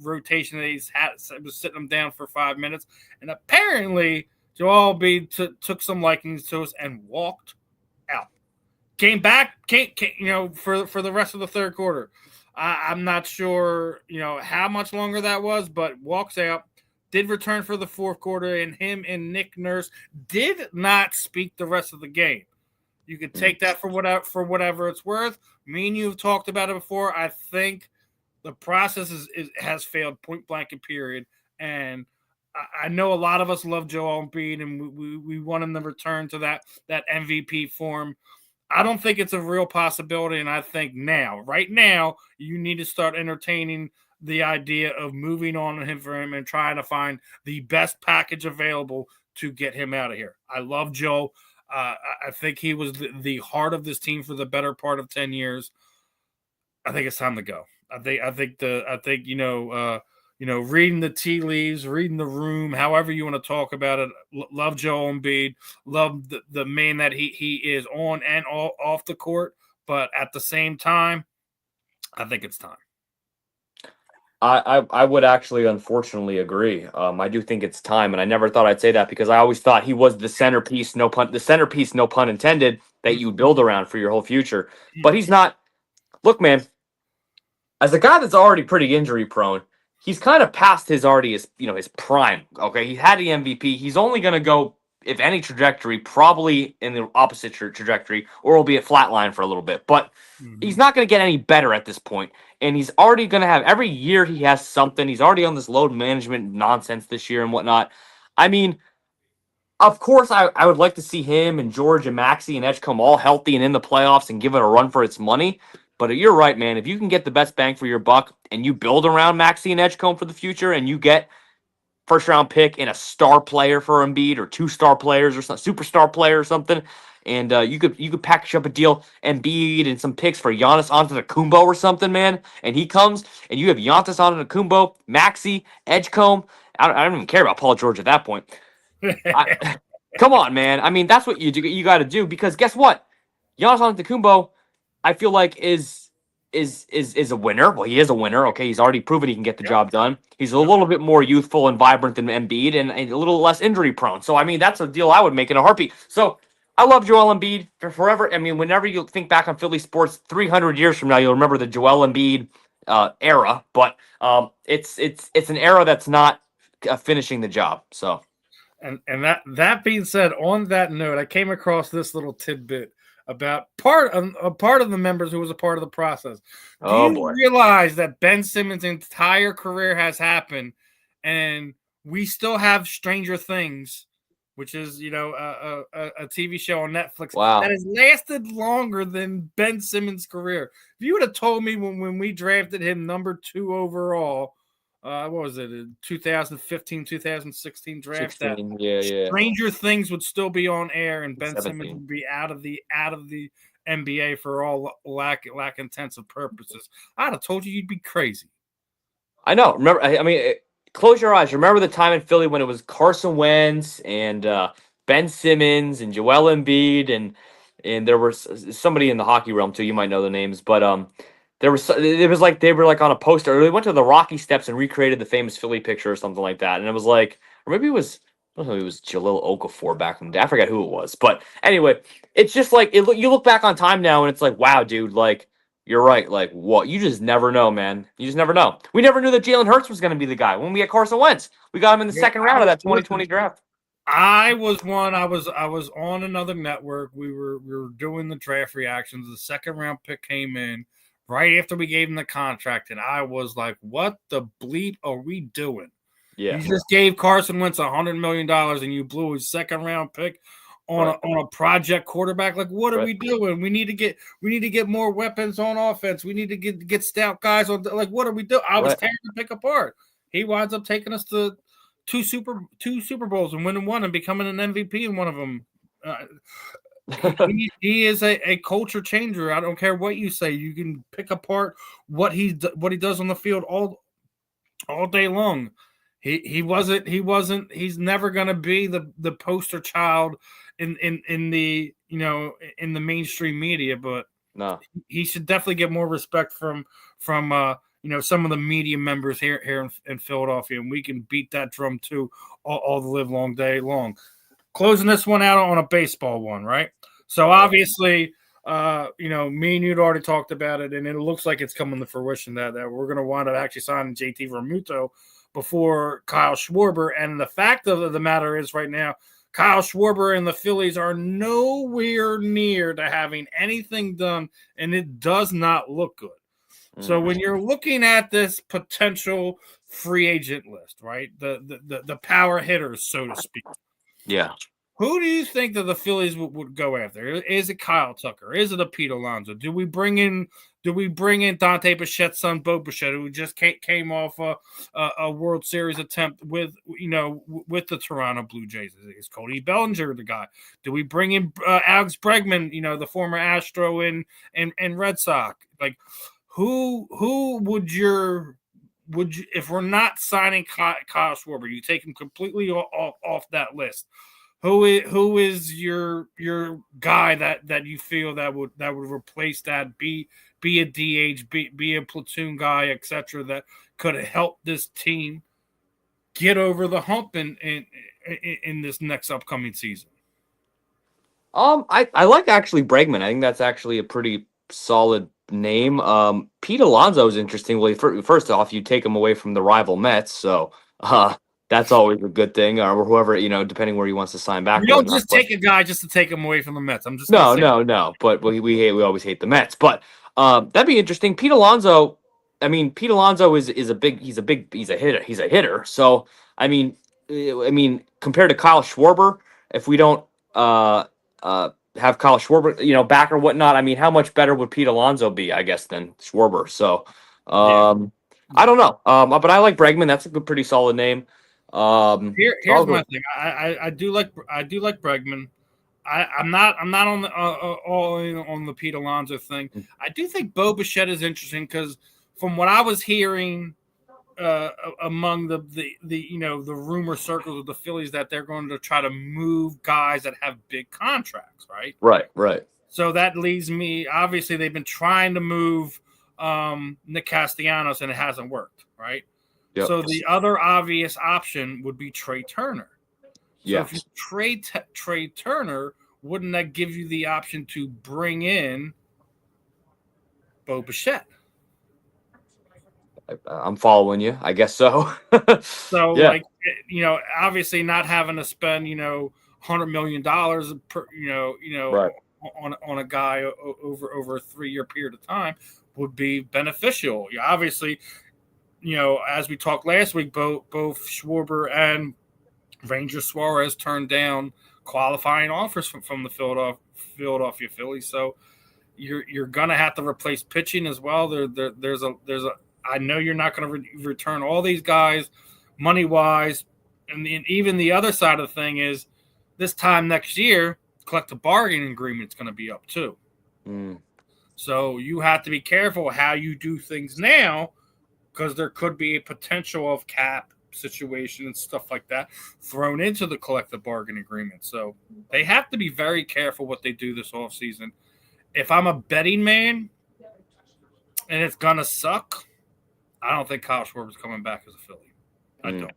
rotation that he's had. It was sitting him down for 5 minutes. And apparently Joel Embiid took some likings to us and walked out. Came back, for the rest of the third quarter. I'm not sure, how much longer that was, but walks out. Did return for the fourth quarter, and him and Nick Nurse did not speak the rest of the game. You could take that for whatever it's worth. Me and you have talked about it before. I think the process has failed point blank and period. And I know a lot of us love Joel Embiid, and we want him to return to that MVP form. I don't think it's a real possibility, and I think right now, you need to start entertaining the idea of moving on for him and trying to find the best package available to get him out of here. I love Joe. I think he was the heart of this team for the better part of 10 years. I think it's time to go. I think reading the tea leaves, reading the room, however you want to talk about it. Love Joel Embiid. Love the man that he is on and off the court. But at the same time, I think it's time. I would actually unfortunately agree. I do think it's time, and I never thought I'd say that because I always thought he was the centerpiece, no pun intended, that you build around for your whole future. But he's not. Look, man, as a guy that's already pretty injury prone, he's kind of past his prime. Okay, he had the MVP. He's only going to go, if any trajectory, probably in the opposite trajectory, or will be a flat line for a little bit. But he's not going to get any better at this point. And he's already going to have every year he has something. He's already on this load management nonsense this year and whatnot. I mean, of course, I would like to see him and George and Maxey and Edgecombe all healthy and in the playoffs and give it a run for its money. But you're right, man. If you can get the best bang for your buck and you build around Maxey and Edgecombe for the future and you get first round pick and a star player for Embiid or 2 star players or some superstar player or something, and you could package up a deal, Embiid and some picks for Giannis Antetokounmpo or something, man. And he comes and you have Giannis Antetokounmpo, Maxey, Edgecombe. I don't even care about Paul George at that point. Come on, man. I mean, that's what you got to do because guess what? Giannis Antetokounmpo, I feel like is a winner. Well, he is a winner. Okay, he's already proven he can get the job done. He's a little bit more youthful and vibrant than Embiid, and a little less injury prone. So, I mean, that's a deal I would make in a heartbeat. So, I love Joel Embiid for forever. I mean, whenever you think back on Philly sports, 300 years from now, you'll remember the Joel Embiid era. But it's an era that's not finishing the job. So. And that being said, on that note, I came across this little tidbit about part of the members who was a part of the process. Do you realize that Ben Simmons' entire career has happened, and we still have Stranger Things, which is a TV show on Netflix that has lasted longer than Ben Simmons' career. If you would have told me when we drafted him number 2 overall. What was it? 2015, 2016 draft. 16, yeah. Stranger Things would still be on air, and Ben 17. Simmons would be out of the NBA for all lack intensive purposes. I'd have told you'd be crazy. I know. Remember, I mean, close your eyes. Remember the time in Philly when it was Carson Wentz and Ben Simmons and Joel Embiid and there was somebody in the hockey realm too. You might know the names, but it was like they were like on a poster. Or they went to the Rocky Steps and recreated the famous Philly picture or something like that. And it was like, or maybe it was, I don't know, it was Jahlil Okafor back in the day. I forgot who it was. But anyway, it's just like you look back on time now and it's like, wow, dude, like you're right. Like what? You just never know, man. You just never know. We never knew that Jalen Hurts was going to be the guy when we had Carson Wentz. We got him in the second round of that 2020 draft. I was on another network. We were doing the draft reactions. The second round pick came in right after we gave him the contract, and I was like, what the bleep are we doing? Yeah. You just gave Carson Wentz $100 million and you blew his second round pick on a project quarterback. Like, what are we doing? We need to get more weapons on offense. We need to get stout guys on. Like, what are we doing? I was tearing to pick apart. He winds up taking us to two Super Bowls and winning one and becoming an MVP in one of them. He is a culture changer. I don't care what you say. You can pick apart what he does on the field all day long. He's never going to be the poster child in the in the mainstream media, but no, he should definitely get more respect from some of the media members here in Philadelphia, and we can beat that drum too all the live long day long. Closing this one out on a baseball one, right? So obviously, me and you'd already talked about it, and it looks like it's coming to fruition that we're going to wind up actually signing JT Realmuto before Kyle Schwarber. And the fact of the matter is right now, Kyle Schwarber and the Phillies are nowhere near to having anything done, and it does not look good. So when you're looking at this potential free agent list, right, the power hitters, so to speak. Yeah. Who do you think that the Phillies would go after? Is it Kyle Tucker? Is it a Pete Alonso? Do we bring in Dante Bichette's son, Bo Bichette, who just came off a World Series attempt with the Toronto Blue Jays? Is Cody Bellinger the guy? Do we bring in Alex Bregman, the former Astro and Red Sox? Like, who would you, if we're not signing Kyle Schwarber, you take him completely off that list? Who is your guy that you feel that would replace that? Be a DH, be a platoon guy, etc. That could help this team get over the hump in this next upcoming season? I like actually Bregman. I think that's actually a pretty solid name. Pete Alonso is interesting. Well, first off, you take him away from the rival Mets, so that's always a good thing, or whoever, depending where he wants to sign back. We don't just take a guy just to take him away from the Mets. I'm just no. But we always hate the Mets. But that'd be interesting. Pete Alonso. I mean, Pete Alonso is a hitter. He's a hitter. So I mean, compared to Kyle Schwarber, if we don't have Kyle Schwarber, back or whatnot, I mean, how much better would Pete Alonso be, I guess, than Schwarber? So, I don't know. But I like Bregman. That's a pretty solid name. Here's my thing. I do like Bregman. I'm not on the all in on the Pete Alonso thing. I do think Bo Bichette is interesting because from what I was hearing among the rumor circles of the Phillies, that they're going to try to move guys that have big contracts, right? Right. So that leads me. Obviously, they've been trying to move Nick Castellanos, and it hasn't worked, right? Yep. So the other obvious option would be Trey Turner. So if you trade Trey Turner, wouldn't that give you the option to bring in Bo Bichette? I'm following you. I guess so. So, obviously not having to spend, $100 million per, right. on a guy over a 3-year period of time would be beneficial. Obviously, as we talked last week, both Schwarber and Ranger Suarez turned down qualifying offers from the Philadelphia Phillies. So you're gonna have to replace pitching as well. There's a I know you're not going to return all these guys money wise, and even the other side of the thing is this time next year, collective bargaining agreement is going to be up too. So you have to be careful how you do things now, because there could be a potential of cap situation and stuff like that thrown into the collective bargaining agreement. So they have to be very careful what they do this offseason. If I'm a betting man and it's going to suck, I don't think Kyle Schwarber's coming back as a Philly. I don't.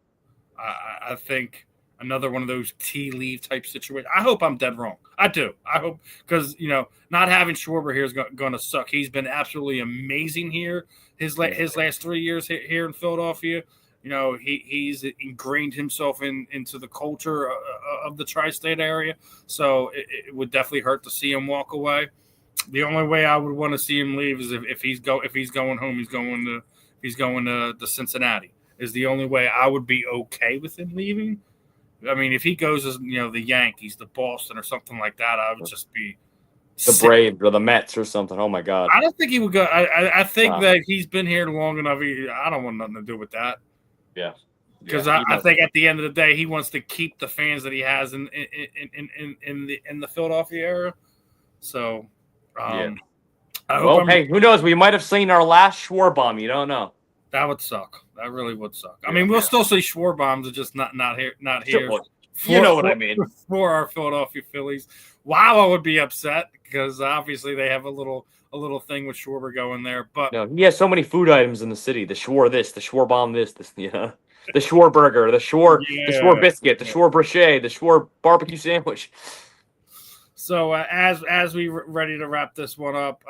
I think another one of those tea leaf type situations. I hope I'm dead wrong. I do. I hope, because not having Schwarber here is going to suck. He's been absolutely amazing here. His last 3 years here in Philadelphia. He's ingrained himself into the culture of the tri-state area. So it would definitely hurt to see him walk away. The only way I would want to see him leave is if he's going home. He's going to Cincinnati. Is the only way I would be okay with him leaving. I mean, if he goes as the Yankees, the Boston, or something like that, I would just be the Braves or the Mets or something. Oh my God! I don't think he would go. I think that he's been here long enough. I don't want nothing to do with that. Yeah, because I think at the end of the day, he wants to keep the fans that he has in the Philadelphia area. So, hey, who knows? We might have seen our last Schwarbaum. You don't know. That would suck. That really would suck. I mean, we'll still see Schwarbaums, just not here. Not here. You know what I mean. For our Philadelphia Phillies. Wow, I would be upset because obviously they have a little thing with Schwarber going there. But no, he has so many food items in the city. The Schwar this, the Schwarbaum this, the Schwar burger, the Schwar biscuit, the Schwar brochet, the Schwar barbecue sandwich. So as we ready to wrap this one up,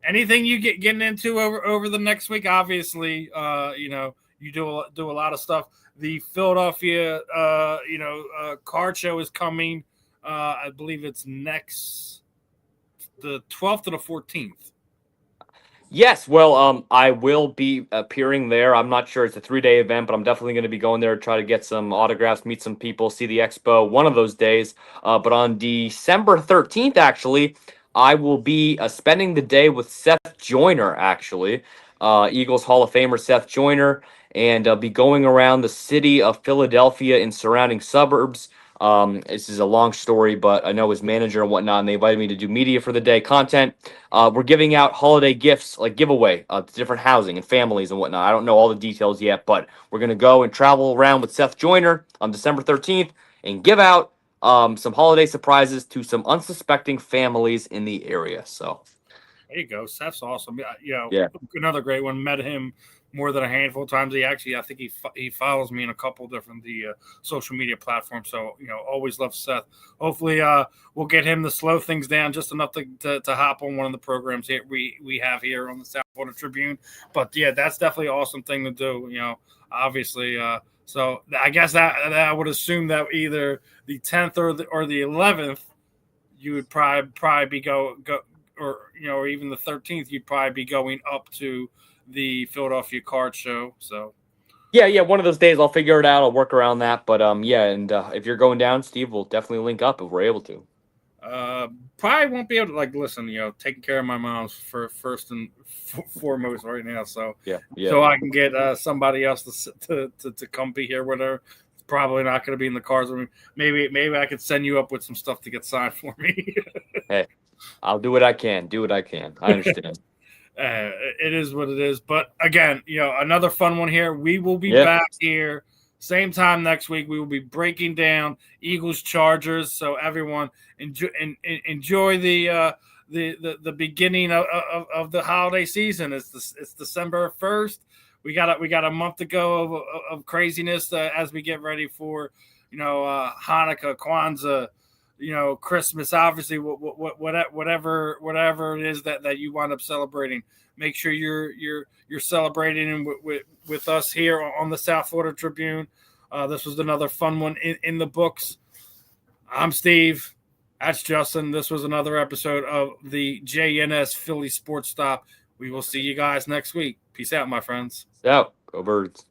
anything you getting into over the next week? Obviously, you do a lot of stuff. The Philadelphia, card show is coming. I believe it's the 12th to the 14th. Yes, well, I will be appearing there. I'm not sure it's a 3-day event, but I'm definitely going to be going there to try to get some autographs, meet some people, see the expo one of those days. But on December 13th, actually, I will be spending the day with Seth Joyner, actually, Eagles Hall of Famer Seth Joyner, and be going around the city of Philadelphia and surrounding suburbs. This is a long story, but I know his manager and whatnot, and they invited me to do media for the day, content. We're giving out holiday gifts, like giveaway, to different housing and families and whatnot. I don't know all the details yet, but we're going to go and travel around with Seth Joyner on December 13th and give out some holiday surprises to some unsuspecting families in the area. So there you go. Seth's awesome. Yeah. Another great one. Met him more than a handful of times. I think he follows me in a couple different social media platforms. So always love Seth. Hopefully, we'll get him to slow things down just enough to hop on one of the programs here we have here on the South Florida Tribune. But yeah, that's definitely an awesome thing to do. Obviously. So I guess that I would assume that either the 10th or the 11th, you would probably be go or even the 13th, you'd probably be going up to the Philadelphia Card Show. So yeah, one of those days I'll figure it out. I'll work around that. But if you're going down, Steve, we'll definitely link up if we're able to. Probably won't be able to listen. Taking care of my mom's for first and foremost right now. So yeah. So I can get somebody else to come be here with her. It's probably not going to be in the cars with me. Maybe I could send you up with some stuff to get signed for me. Hey, I'll do what I can. I understand. It is what it is. But again, another fun one here. We will be back here same time next week. We will be breaking down Eagles Chargers. So everyone enjoy the beginning of the holiday season. It's December 1st. We got a month to go of craziness as we get ready for Hanukkah, Kwanzaa, Christmas. Obviously, whatever it is that you wind up celebrating. Make sure you're celebrating with us here on the South Florida Tribune. This was another fun one in the books. I'm Steve. That's Justin. This was another episode of the JNS Philly Sports Stop. We will see you guys next week. Peace out, my friends. Out. Go Birds.